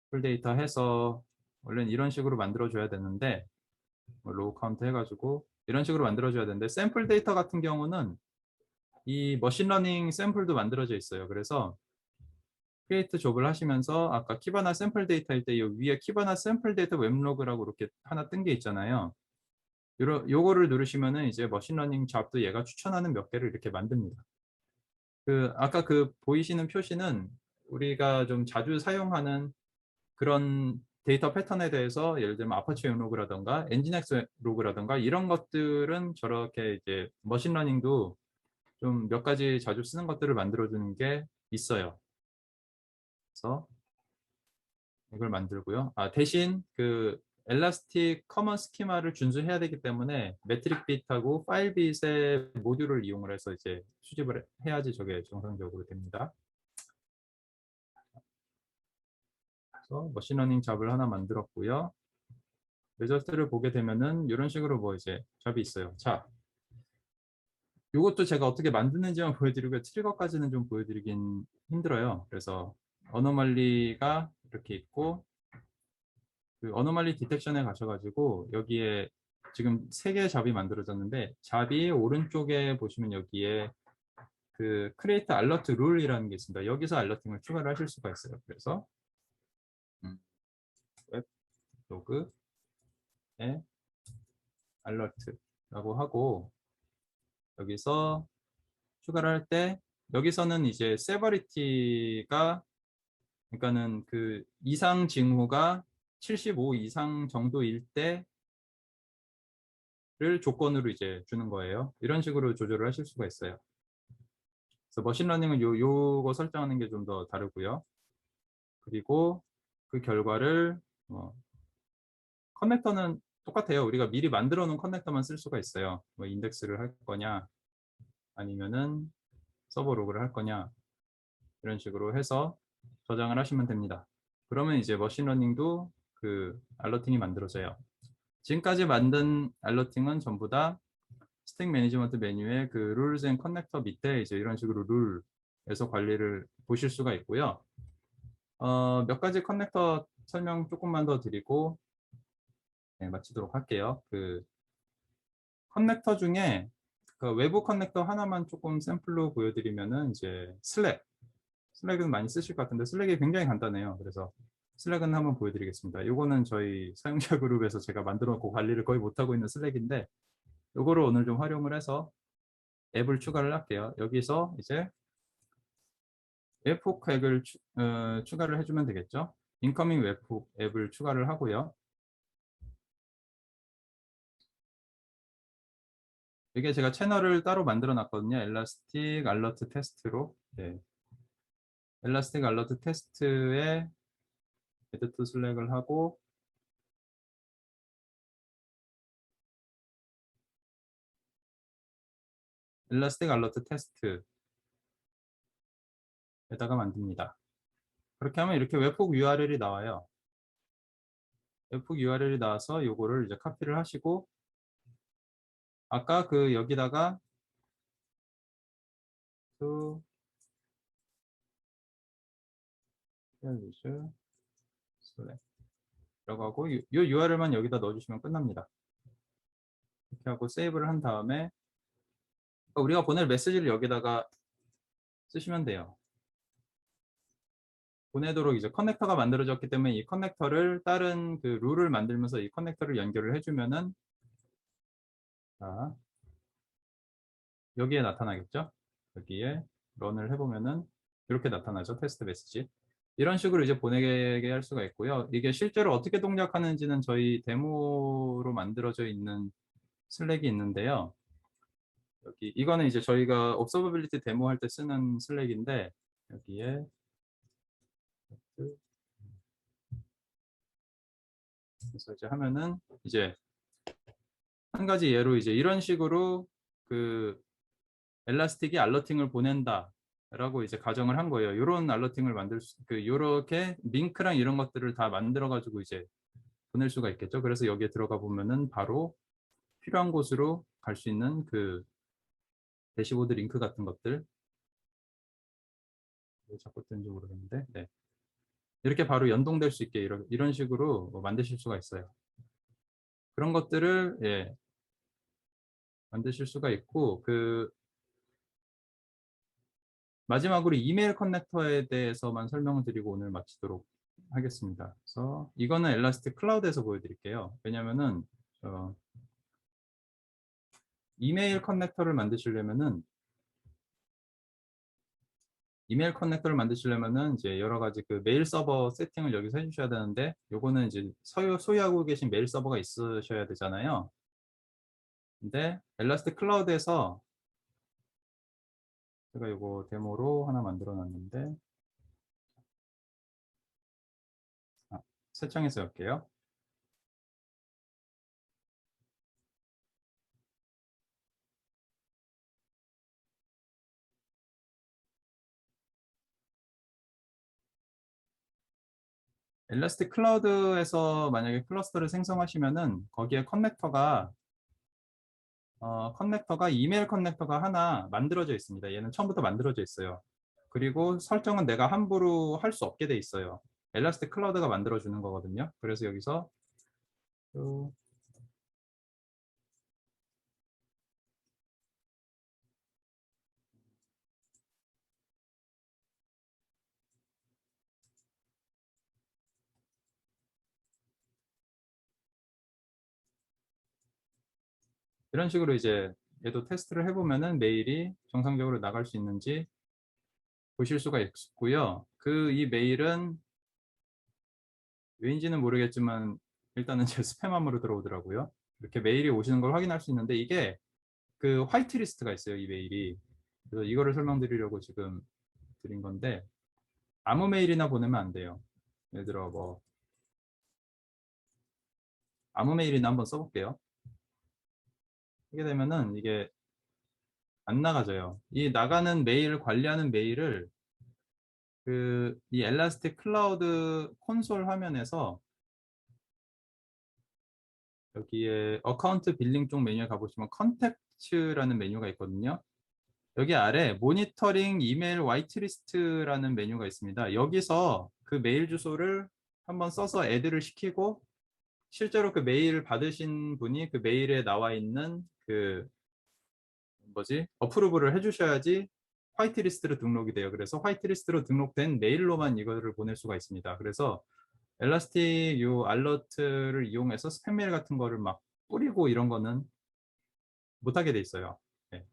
풀 데이터 해서 원래는 이런 식으로 만들어줘야 되는데 뭐 로우 카운트 해가지고 이런 식으로 만들어줘야 되는데 샘플 데이터 같은 경우는 이 머신러닝 샘플도 만들어져 있어요. 그래서 크리에이트 잡을 하시면서 아까 키바나 샘플 데이터일 때 이 위에 키바나 샘플 데이터 웹로그라고 이렇게 하나 뜬 게 있잖아요. 요거를 누르시면은 이제 머신러닝 잡도 얘가 추천하는 몇 개를 이렇게 만듭니다. 그 아까 그 보이시는 표시는 우리가 좀 자주 사용하는 그런 데이터 패턴에 대해서 예를 들면 아파치 웹로그라던가 엔진엑스 로그라던가 이런 것들은 저렇게 이제 머신러닝도 좀 몇 가지 자주 쓰는 것들을 만들어주는 게 있어요. 그래서 이걸 만들고요. 대신 그 엘라스틱 커먼 스키마를 준수해야 되기 때문에 매트릭 bit하고 파일 bit의 모듈을 이용을 해서 이제 수집을 해야지 저게 정상적으로 됩니다. 그래서 머신러닝 잡을 하나 만들었고요. 리저트를 보게 되면은 이런 식으로 뭐 이제 잡이 있어요. 자, 이것도 제가 어떻게 만드는지만 보여드리고 트리거까지는 좀 보여드리긴 힘들어요. 그래서 어노멀리가 이렇게 있고 그 어노멀리 디텍션에 가셔가지고 여기에 지금 3개의 잡이 만들어졌는데 잡이 오른쪽에 보시면 여기에 그 크리에이트 알러트 룰이라는 게 있습니다. 여기서 알러팅을 추가를 하실 수가 있어요. 그래서 웹 로그에 알러트라고 하고 여기서 추가를 할 때 여기서는 이제 세버리티가 그러니까는 그 이상 징후가 75 이상 정도일 때를 조건으로 이제 주는 거예요. 이런 식으로 조절을 하실 수가 있어요. 그래서 머신러닝은 요거 설정하는 게 좀 더 다르고요. 그리고 그 결과를 커넥터는 똑같아요. 우리가 미리 만들어 놓은 커넥터만 쓸 수가 있어요. 뭐 인덱스를 할 거냐 아니면은 서버 로그를 할 거냐 이런 식으로 해서 저장을 하시면 됩니다. 그러면 이제 머신러닝도 그 알러팅이 만들어져요. 지금까지 만든 알러팅은 전부 다 스택 매니지먼트 메뉴에 그 룰즈 앤 커넥터 밑에 이제 이런 식으로 룰에서 관리를 보실 수가 있고요. 몇 가지 커넥터 설명 조금만 더 드리고 마치도록 할게요. 그 커넥터 중에 그 외부 커넥터 하나만 조금 샘플로 보여드리면은 이제 슬랙은 많이 쓰실 것 같은데 슬랙이 굉장히 간단해요. 그래서 슬랙은 한번 보여드리겠습니다. 이거는 저희 사용자 그룹에서 제가 만들어 놓고 관리를 거의 못하고 있는 슬랙인데 이거를 오늘 좀 활용을 해서 앱을 추가를 할게요. 여기서 이제 웹훅 앱을 추가를 해주면 되겠죠. 인커밍 웹훅 앱을 추가를 하고요. 이게 제가 채널을 따로 만들어 놨거든요. 엘라스틱 알러트 테스트로. 네. 엘라스틱 알러트 테스트에 에드 투 슬랙을 하고 엘라스틱 알러트 테스트에다가 만듭니다. 그렇게 하면 이렇게 웹훅 URL이 나와요. 웹훅 URL이 나와서 요거를 이제 카피를 하시고 아까 그 여기다가 to use select 라고 하고 요 URL만 여기다 넣어주시면 끝납니다. 이렇게 하고 세이브를 한 다음에 우리가 보낼 메시지를 여기다가 쓰시면 돼요. 보내도록 이제 커넥터가 만들어졌기 때문에 이 커넥터를 다른 그 룰을 만들면서 이 커넥터를 연결을 해주면은 자, 여기에 나타나겠죠? 여기에 런을 해보면은 이렇게 나타나죠. 테스트 메시지. 이런 식으로 이제 보내게 할 수가 있고요. 이게 실제로 어떻게 동작하는지는 저희 데모로 만들어져 있는 슬랙이 있는데요. 여기 이거는 이제 저희가 observability 데모 할 때 쓰는 슬랙인데 여기에 그래서 이제 하면은 이제 한 가지 예로 이제 이런 식으로 그 엘라스틱이 알러팅을 보낸다 라고 이제 가정을 한 거예요. 이런 알러팅을 만들 수, 요렇게 링크랑 이런 것들을 다 만들어 가지고 이제 보낼 수가 있겠죠. 그래서 여기에 들어가 보면은 바로 필요한 곳으로 갈 수 있는 그 대시보드 링크 같은 것들 왜 자꾸 뜬지 모르겠는데 네. 이렇게 바로 연동될 수 있게 이런 식으로 만드실 수가 있어요. 그런 것들을 예, 만드실 수가 있고 그 마지막으로 이메일 커넥터에 대해서만 설명을 드리고 오늘 마치도록 하겠습니다. 그래서 이거는 엘라스틱 클라우드에서 보여드릴게요. 왜냐면은 이메일 커넥터를 만드시려면은 이제 여러 가지 그 메일 서버 세팅을 여기서 해주셔야 되는데 요거는 이제 소유하고 계신 메일 서버가 있으셔야 되잖아요. 근데 엘라스틱 클라우드에서 제가 이거 데모로 하나 만들어 놨는데 설정해서 할게요. 엘라스틱 클라우드에서 만약에 클러스터를 생성하시면은 거기에 커넥터가 이메일 커넥터가 하나 만들어져 있습니다. 얘는 처음부터 만들어져 있어요. 그리고 설정은 내가 함부로 할 수 없게 돼 있어요. 엘라스틱 클라우드가 만들어주는 거거든요. 그래서 여기서 이런 식으로 이제 얘도 테스트를 해보면은 메일이 정상적으로 나갈 수 있는지 보실 수가 있고요. 이 메일은 왜인지는 모르겠지만 일단은 제 스팸함으로 들어오더라고요. 이렇게 메일이 오시는 걸 확인할 수 있는데 이게 그 화이트 리스트가 있어요. 이 메일이. 그래서 이거를 설명드리려고 지금 드린 건데 아무 메일이나 보내면 안 돼요. 예를 들어 뭐 아무 메일이나 한번 써볼게요. 하게 되면은 이게 안 나가져요. 이 나가는 메일 관리하는 메일을 이 엘라스틱 클라우드 콘솔 화면에서 여기에 어카운트 빌링 쪽 메뉴에 가보시면 컨택츠라는 메뉴가 있거든요. 여기 아래 모니터링 이메일 화이트리스트라는 메뉴가 있습니다. 여기서 그 메일 주소를 한번 써서 애드를 시키고 실제로 그 메일 받으신 분이 그 메일에 나와 있는 어프로브를 해주셔야지 화이트리스트로 등록이 돼요. 그래서 화이트리스트로 등록된 메일로만 이거를 보낼 수가 있습니다. 그래서 엘라스틱 요 알러트를 이용해서 스팸 메일 같은 거를 막 뿌리고 이런 거는 못하게 돼 있어요. 네.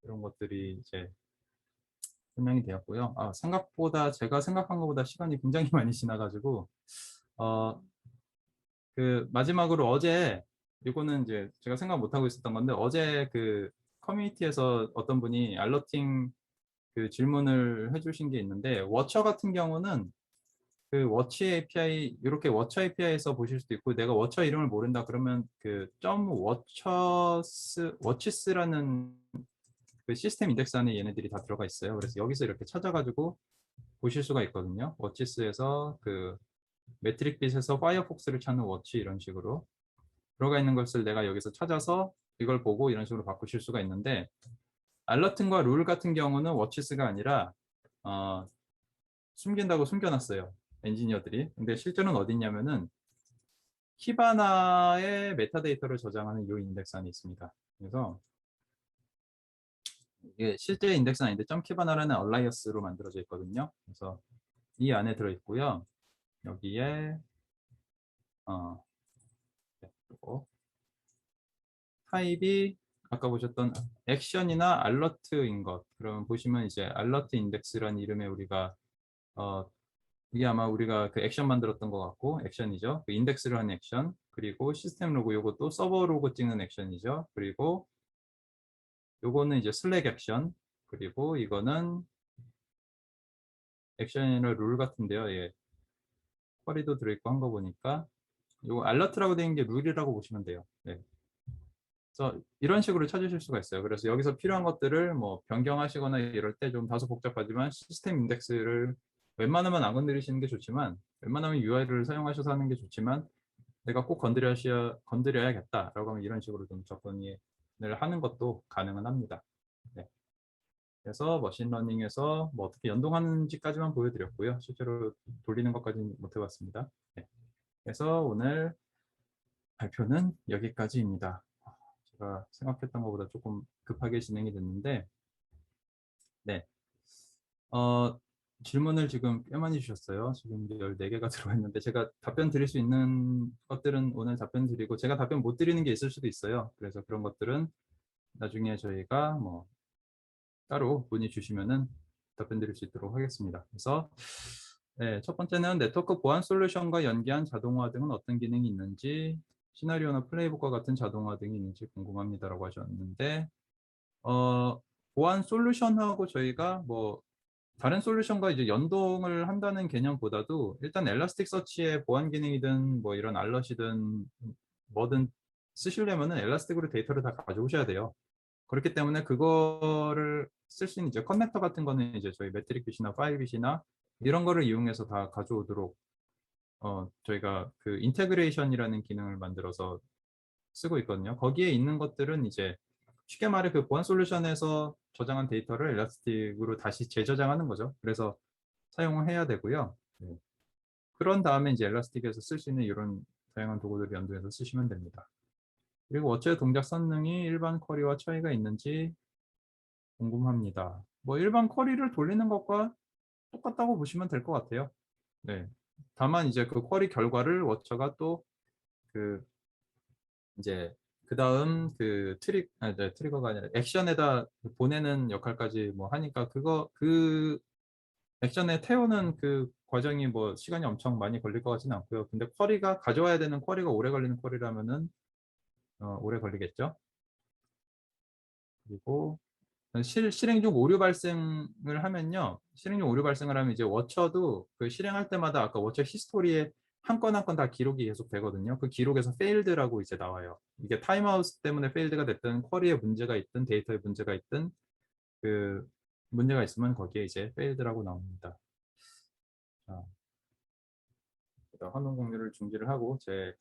이런 것들이 이제 설명이 되었고요. 생각보다 제가 생각한 것보다 시간이 굉장히 많이 지나가지고 그 마지막으로 어제 이거는 이제 제가 생각 못 하고 있었던 건데 어제 그 커뮤니티에서 어떤 분이 알러팅 그 질문을 해주신 게 있는데 워처 같은 경우는 그 워치 API 이렇게 워처 API에서 보실 수도 있고 내가 워처 이름을 모른다 그러면 그 워치스라는 그 시스템 인덱스 안에 얘네들이 다 들어가 있어요. 그래서 여기서 이렇게 찾아가지고 보실 수가 있거든요. 워치스에서 그 매트릭빗에서 파이어폭스를 찾는 워치 이런 식으로 들어가 있는 것을 내가 여기서 찾아서 이걸 보고 이런 식으로 바꾸실 수가 있는데 알러튼과 룰 같은 경우는 워치스가 아니라 숨긴다고 숨겨놨어요. 엔지니어들이. 근데 실제로는 어디 있냐면은 키바나의 메타데이터를 저장하는 이 인덱스 안에 있습니다. 그래서 이게 실제 인덱스는 아닌데 .키바나라는 얼라이어스로 만들어져 있거든요. 그래서 이 안에 들어있고요. 여기에 그리고 타입이 아까 보셨던 액션이나 알러트인 것. 그러면 보시면 이제 알러트 인덱스라는 이름의 우리가 이게 아마 우리가 그 액션 만들었던 것 같고 액션이죠. 그 인덱스를 하는 액션. 그리고 시스템 로그 요것도 서버 로그 찍는 액션이죠. 그리고 요거는 이제 슬랙 액션. 그리고 이거는 액션이나 룰 같은데요. 예. 쿼리도 들어있고 한 거 보니까 요거 알러트라고 되어 있는 게 룰이라고 보시면 돼요. 네. 그래서 이런 식으로 찾으실 수가 있어요. 그래서 여기서 필요한 것들을 뭐 변경하시거나 이럴 때 좀 다소 복잡하지만 시스템 인덱스를 웬만하면 안 건드리시는 게 좋지만 웬만하면 UI를 사용하셔서 하는 게 좋지만 내가 꼭 건드려야겠다라고 하면 이런 식으로 좀 접근을 하는 것도 가능은 합니다. 네. 그래서 머신러닝에서 뭐 어떻게 연동하는지까지만 보여드렸고요. 실제로 돌리는 것까지는 못 해봤습니다. 네. 그래서 오늘 발표는 여기까지입니다. 제가 생각했던 것보다 조금 급하게 진행이 됐는데 네. 질문을 지금 꽤 많이 주셨어요. 지금 14개가 들어와 있는데 제가 답변 드릴 수 있는 것들은 오늘 답변 드리고 제가 답변 못 드리는 게 있을 수도 있어요. 그래서 그런 것들은 나중에 저희가 뭐 따로 문의 주시면은 답변 드릴 수 있도록 하겠습니다. 그래서 네, 첫 번째는 네트워크 보안 솔루션과 연계한 자동화 등은 어떤 기능이 있는지 시나리오나 플레이북과 같은 자동화 등이 있는지 궁금합니다라고 하셨는데 보안 솔루션하고 저희가 뭐 다른 솔루션과 이제 연동을 한다는 개념보다도 일단 엘라스틱 서치의 보안 기능이든 뭐 이런 알럿이든 뭐든 쓰시려면은 엘라스틱으로 데이터를 다 가져오셔야 돼요. 그렇기 때문에 그거를 쓸 수 있는 이제 커넥터 같은 거는 이제 저희 매트릭빗이나 파일빗이나 이런 거를 이용해서 다 가져오도록 저희가 그 인테그레이션이라는 기능을 만들어서 쓰고 있거든요. 거기에 있는 것들은 이제 쉽게 말해 그 보안 솔루션에서 저장한 데이터를 엘라스틱으로 다시 재저장하는 거죠. 그래서 사용을 해야 되고요. 네. 그런 다음에 이제 엘라스틱에서 쓸 수 있는 이런 다양한 도구들을 연동해서 쓰시면 됩니다. 그리고 어째 동작 성능이 일반 쿼리와 차이가 있는지 궁금합니다. 뭐 일반 쿼리를 돌리는 것과 똑같다고 보시면 될 것 같아요. 네. 다만 이제 그 쿼리 결과를 워처가 또 그 이제 그 다음 그 트리거가 아니라 액션에다 보내는 역할까지 뭐 하니까 그 액션에 태우는 그 과정이 뭐 시간이 엄청 많이 걸릴 것 같지는 않고요. 근데 쿼리가 가져와야 되는 쿼리가 오래 걸리는 쿼리라면은 오래 걸리겠죠. 그리고 실행 중 오류 발생을 하면요. 실행 중 오류 발생을 하면 이제 워처도 그 실행할 때마다 아까 워처 히스토리에 한 건 한 건 다 기록이 계속 되거든요. 그 기록에서 failled라고 이제 나와요. 이게 타임아웃 때문에 failled가 됐든 쿼리에 문제가 있든 데이터에 문제가 있든 그 문제가 있으면 거기에 이제 failed라고 나옵니다. 자, 일단 화면 공유를 중지를 하고 제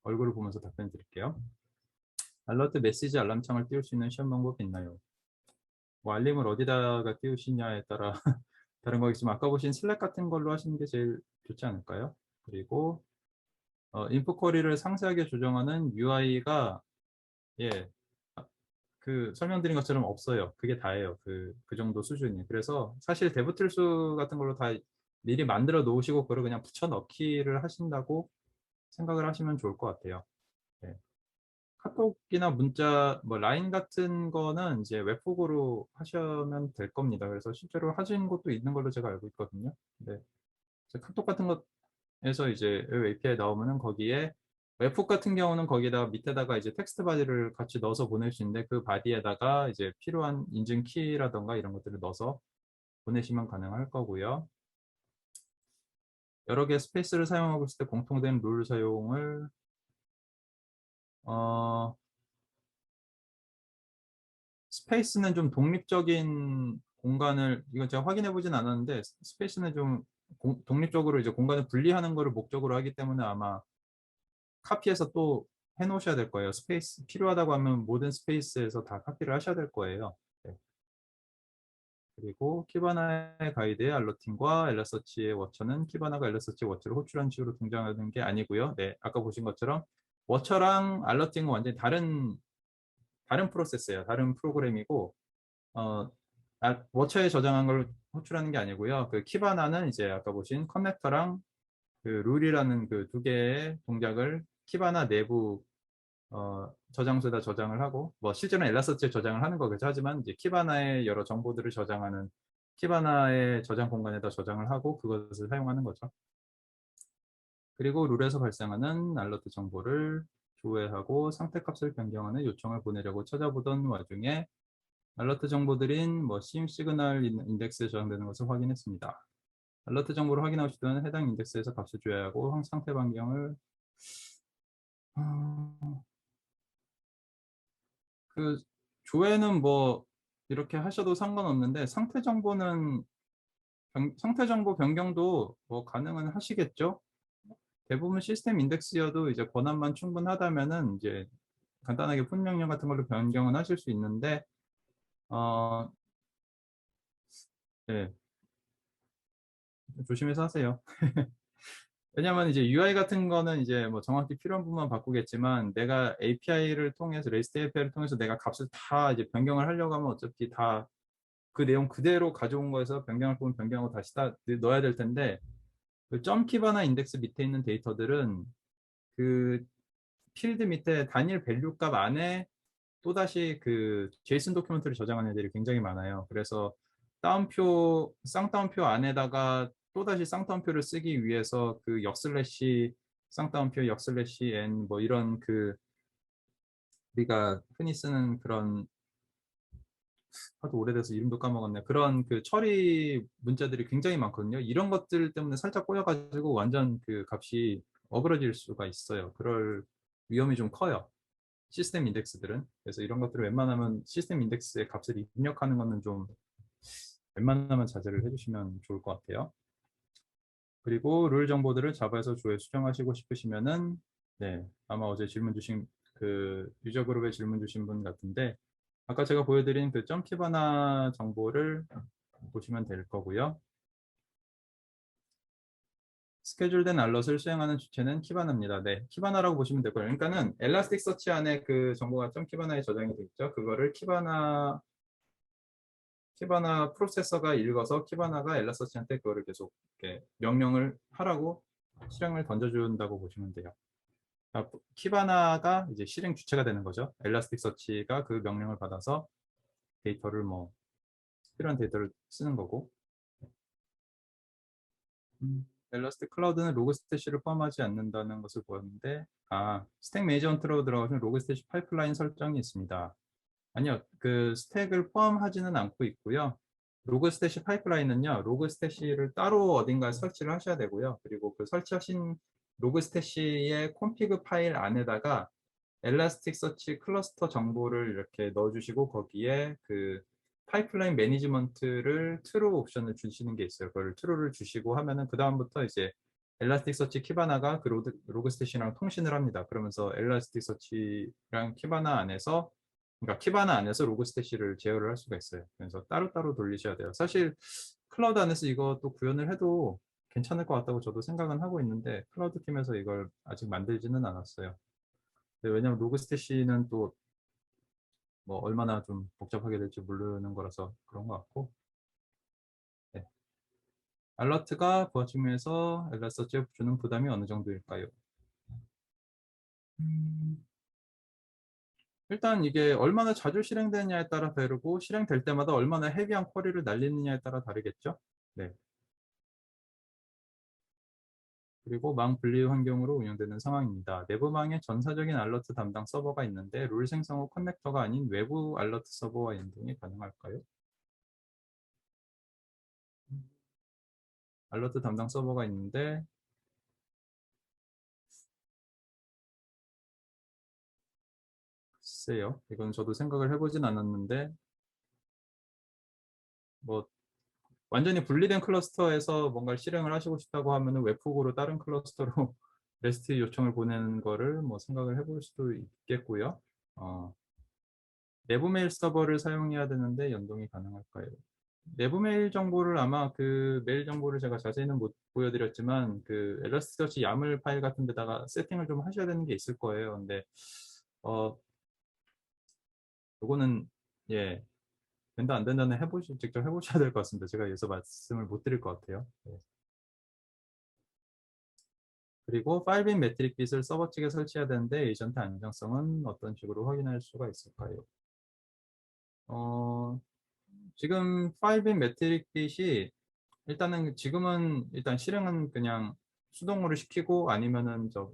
얼굴을 보면서 답변 드릴게요. 알러트 메시지 알람창을 띄울 수 있는 시험 방법이 있나요? 뭐 알림을 어디다가 띄우시냐에 따라 다른 거겠지만 아까 보신 슬랙 같은 걸로 하시는 게 제일 좋지 않을까요? 그리고 인풋 쿼리를 상세하게 조정하는 UI가 예, 그 설명드린 것처럼 없어요. 그게 다예요. 그 정도 수준이. 그래서 사실 데브툴스 같은 걸로 다 미리 만들어 놓으시고 그걸 그냥 붙여 넣기를 하신다고 생각을 하시면 좋을 것 같아요. 네. 카톡이나 문자, 뭐 라인 같은 거는 이제 웹폭으로 하시면 될 겁니다. 그래서 실제로 하신 것도 있는 걸로 제가 알고 있거든요. 네. 카톡 같은 것에서 이제 API 나오면은 거기에 웹폭 같은 경우는 거기다 밑에다가 이제 텍스트 바디를 같이 넣어서 보낼 수 있는데 그 바디에다가 이제 필요한 인증 키라던가 이런 것들을 넣어서 보내시면 가능할 거고요. 여러 개의 스페이스를 사용하고 있을 때 공통된 룰 사용을 스페이스는 좀 독립적인 공간을 이건 제가 확인해 보진 않았는데 스페이스는 좀 독립적으로 이제 공간을 분리하는 것을 목적으로 하기 때문에 아마 카피해서 또 해놓으셔야 될 거예요. 스페이스 필요하다고 하면 모든 스페이스에서 다 카피를 하셔야 될 거예요. 네. 그리고 키바나의 가이드의 알러팅과 엘라서치의 워처는 키바나가 엘라서치 워처를 호출한 식으로 등장하는 게 아니고요. 네, 아까 보신 것처럼 워처랑 알러팅은 완전히 다른 프로세스예요. 다른 프로그램이고 워처에 저장한 걸 호출하는 게 아니고요. 그 키바나는 이제 아까 보신 커넥터랑 그 룰이라는 그 두 개의 동작을 키바나 내부 저장소에다 저장을 하고 뭐 실제로는 엘라스트에 저장을 하는 거겠죠. 하지만 이제 키바나의 여러 정보들을 저장하는 키바나의 저장 공간에다 저장을 하고 그것을 사용하는 거죠. 그리고 룰에서 발생하는 알러트 정보를 조회하고 상태값을 변경하는 요청을 보내려고 찾아보던 와중에 알러트 정보들인 뭐 CM 시그널 인덱스에 저장되는 것을 확인했습니다. 알러트 정보를 확인하고 싶으면 해당 인덱스에서 값을 조회하고 상태 변경을 그 조회는 뭐 이렇게 하셔도 상관없는데 상태 정보 변경도 뭐 가능은 하시겠죠. 대부분 시스템 인덱스여도 이제 권한만 충분하다면은 이제 간단하게 푼 명령 같은 걸로 변경은 하실 수 있는데 어, 네, 조심해서 하세요. 왜냐면 이제 UI 같은 거는 이제 뭐 정확히 필요한 부분만 바꾸겠지만 내가 API를 통해서 REST API를 통해서 내가 값을 다 이제 변경을 하려고 하면 어차피 다 그 내용 그대로 가져온 거에서 변경할 부분 변경하고 다시 다 넣어야 될 텐데 그 점 키바나 인덱스 밑에 있는 데이터들은 그 필드 밑에 단일 밸류 값 안에 또다시 그 제이슨 도큐멘트를 저장하는 애들이 굉장히 많아요. 그래서 쌍따옴표 안에다가 또다시 쌍따옴표를 쓰기 위해서 그 역슬래시 쌍따옴표 역슬래시 n 뭐 이런 그 우리가 흔히 쓰는 그런 하도 오래돼서 이름도 까먹었네. 그런 그 처리 문자들이 굉장히 많거든요. 이런 것들 때문에 살짝 꼬여가지고 완전 그 값이 어그러질 수가 있어요. 그럴 위험이 좀 커요. 시스템 인덱스들은. 그래서 이런 것들을 웬만하면 시스템 인덱스의 값을 입력하는 거는 좀 웬만하면 자제를 해주시면 좋을 것 같아요. 그리고 룰 정보들을 자바에서 조회 수정하시고 싶으시면은 네, 아마 어제 질문 주신 그 유저 그룹에 질문 주신 분 같은데 아까 제가 보여드린 그 점키바나 정보를 보시면 될 거고요. 스케줄된 알럿을 수행하는 주체는 키바나입니다. 네, 키바나라고 보시면 될 거예요. 그러니까는 엘라스틱 서치 안에 그 정보가 점키바나에 저장이 되어 있죠. 그거를 키바나 프로세서가 읽어서 키바나가 엘라서치한테 그거를 계속 이렇게 명령을 하라고 실행을 던져준다고 보시면 돼요. 키바나가 이제 실행 주체가 되는 거죠. 엘라스틱 서치가 그 명령을 받아서 데이터를 뭐 필요한 데이터를 쓰는 거고 엘라스틱 클라우드는 로그 스태시를 포함하지 않는다는 것을 보았는데 스택 매니저먼트로 들어가시면 로그 스태시 파이프라인 설정이 있습니다. 아니요, 그 스택을 포함하지는 않고 있고요. 로그 스태시 파이프라인은요, 로그 스태시를 따로 어딘가에 설치를 하셔야 되고요. 그리고 그 설치하신 로그 스태시의 콘피그 파일 안에다가 엘라스틱 서치 클러스터 정보를 이렇게 넣어주시고 거기에 그 파이프라인 매니지먼트를 트루 옵션을 주시는 게 있어요. 그걸 트루를 주시고 하면은 그 다음부터 이제 엘라스틱 서치 키바나가 그 로그 스태시랑 통신을 합니다. 그러면서 엘라스틱 서치랑 키바나 안에서 그러니까 키바나 안에서 로그 스태시를 제어를 할 수가 있어요. 그래서 따로따로 돌리셔야 돼요. 사실 클라우드 안에서 이것도 구현을 해도 괜찮을 것 같다고 저도 생각은 하고 있는데 클라우드 팀에서 이걸 아직 만들지는 않았어요. 왜냐하면 로그스테시는 또 뭐 얼마나 좀 복잡하게 될지 모르는 거라서 그런 것 같고 네. 알러트가 부하침에서 엘라서치에 주는 부담이 어느 정도일까요? 일단 이게 얼마나 자주 실행되느냐에 따라 다르고 실행될 때마다 얼마나 헤비한 쿼리를 날리느냐에 따라 다르겠죠. 네. 그리고 망 분리 환경으로 운영되는 상황입니다. 내부망에 전사적인 알러트 담당 서버가 있는데 룰 생성 후 커넥터가 아닌 외부 알러트 서버와 연동이 가능할까요? 알러트 담당 서버가 있는데 글쎄요. 이건 저도 생각을 해보진 않았는데 뭐 완전히 분리된 클러스터에서 뭔가를 실행을 하시고 싶다고 하면은 웹훅으로 다른 클러스터로 REST 요청을 보내는 거를 뭐 생각을 해볼 수도 있겠고요. 어, 내부 메일 서버를 사용해야 되는데 연동이 가능할까요? 내부 메일 정보를 아마 그 메일 정보를 제가 자세히는 못 보여드렸지만 그 엘라스티서치 야물 파일 같은 데다가 세팅을 좀 하셔야 되는 게 있을 거예요. 근데 어 요거는 예 된다 안 된다는 직접 해보셔야 될 것 같습니다. 제가 여기서 말씀을 못 드릴 것 같아요. 예. 그리고 파일빈 매트릭 빗을 서버 측에 설치해야 되는데 에이전트 안정성은 어떤 식으로 확인할 수가 있을까요? 어, 지금 파일빈 매트릭 빗이 일단은 지금은 일단 실행은 그냥 수동으로 시키고 아니면은 저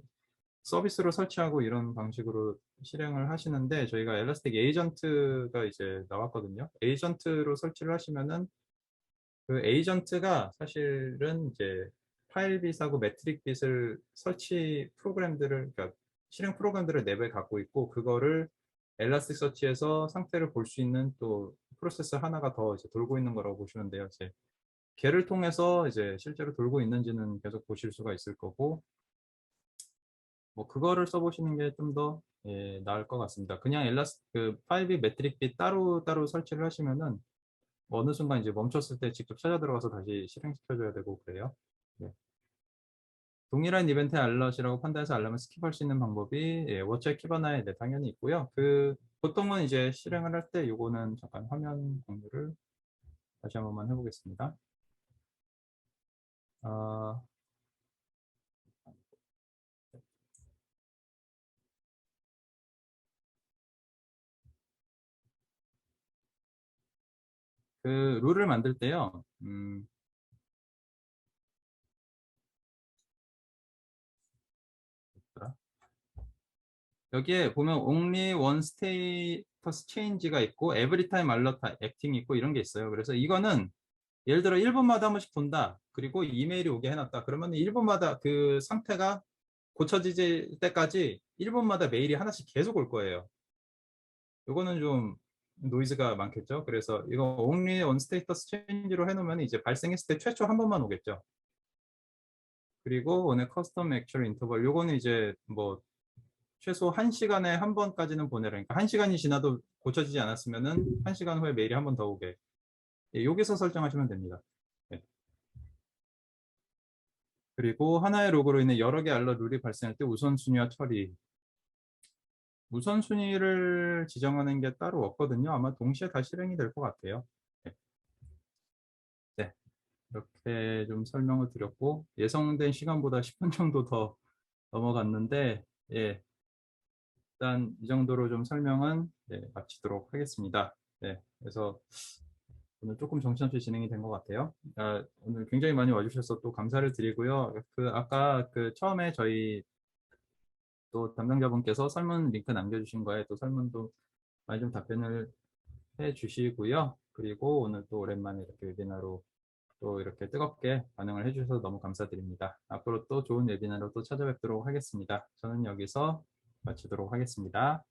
서비스로 설치하고 이런 방식으로 실행을 하시는데 저희가 엘라스틱 에이전트가 이제 나왔거든요. 에이전트로 설치를 하시면은 그 에이전트가 사실은 이제 파일 빗하고 매트릭 빗을 설치 프로그램들을 그러니까 실행 프로그램들을 내부에 갖고 있고 그거를 엘라스틱 서치에서 상태를 볼 수 있는 또 프로세스 하나가 더 이제 돌고 있는 거라고 보시면 돼요. 이제 걔를 통해서 이제 실제로 돌고 있는지는 계속 보실 수가 있을 거고 뭐 그거를 써보시는 게 좀 더 나을 것 같습니다. 그냥 그 파일 빗 매트릭 빗 따로 설치를 하시면은 어느 순간 이제 멈췄을 때 직접 찾아 들어가서 다시 실행시켜줘야 되고 그래요. 네. 동일한 이벤트 알럿이라고 판단해서 알람을 스킵할 수 있는 방법이 워치의 키바나에 네, 당연히 있고요. 그 보통은 이제 실행을 할 때 요거는 잠깐 화면 공유를 다시 한 번만 해보겠습니다. 어, 그 룰을 만들 때요. 뭐더라? 여기에 보면 only one status change가 있고 every time alert acting 있고 이런 게 있어요. 그래서 이거는 예를 들어 1분마다 한 번씩 돈다. 그리고 이메일이 오게 해놨다. 그러면 1분마다 그 상태가 고쳐질 때까지 1분마다 메일이 하나씩 계속 올 거예요. 이거는 좀 노이즈가 많겠죠. 그래서 이거 only on status change로 해놓으면 이제 발생했을 때 최초 한 번만 오겠죠. 그리고 오늘 커스텀 액츄얼 인터벌 요거는 이제 뭐 최소 1시간에 한 번까지는 보내라. 그러니까 1시간이 지나도 고쳐지지 않았으면은 1시간 후에 메일이 한 번 더 오게. 여기서 설정하시면 됩니다. 네. 그리고 하나의 로그로 인해 여러 개 알러 룰이 발생할 때 우선순위와 처리. 우선순위를 지정하는 게 따로 없거든요. 아마 동시에 다 실행이 될 것 같아요. 네. 네. 이렇게 좀 설명을 드렸고 예상된 시간보다 10분 정도 더 넘어갔는데 예, 일단 이 정도로 좀 설명은 마치도록 하겠습니다. 네, 그래서 오늘 조금 정신없이 진행이 된 것 같아요. 오늘 굉장히 많이 와주셔서 또 감사를 드리고요. 그 아까 그 처음에 저희 또 담당자분께서 설문 링크 남겨주신 거에 또 설문도 많이 좀 답변을 해주시고요. 그리고 오늘 또 오랜만에 이렇게 웨비나로 또 이렇게 뜨겁게 반응을 해주셔서 너무 감사드립니다. 앞으로 또 좋은 웨비나로 또 찾아뵙도록 하겠습니다. 저는 여기서 마치도록 하겠습니다.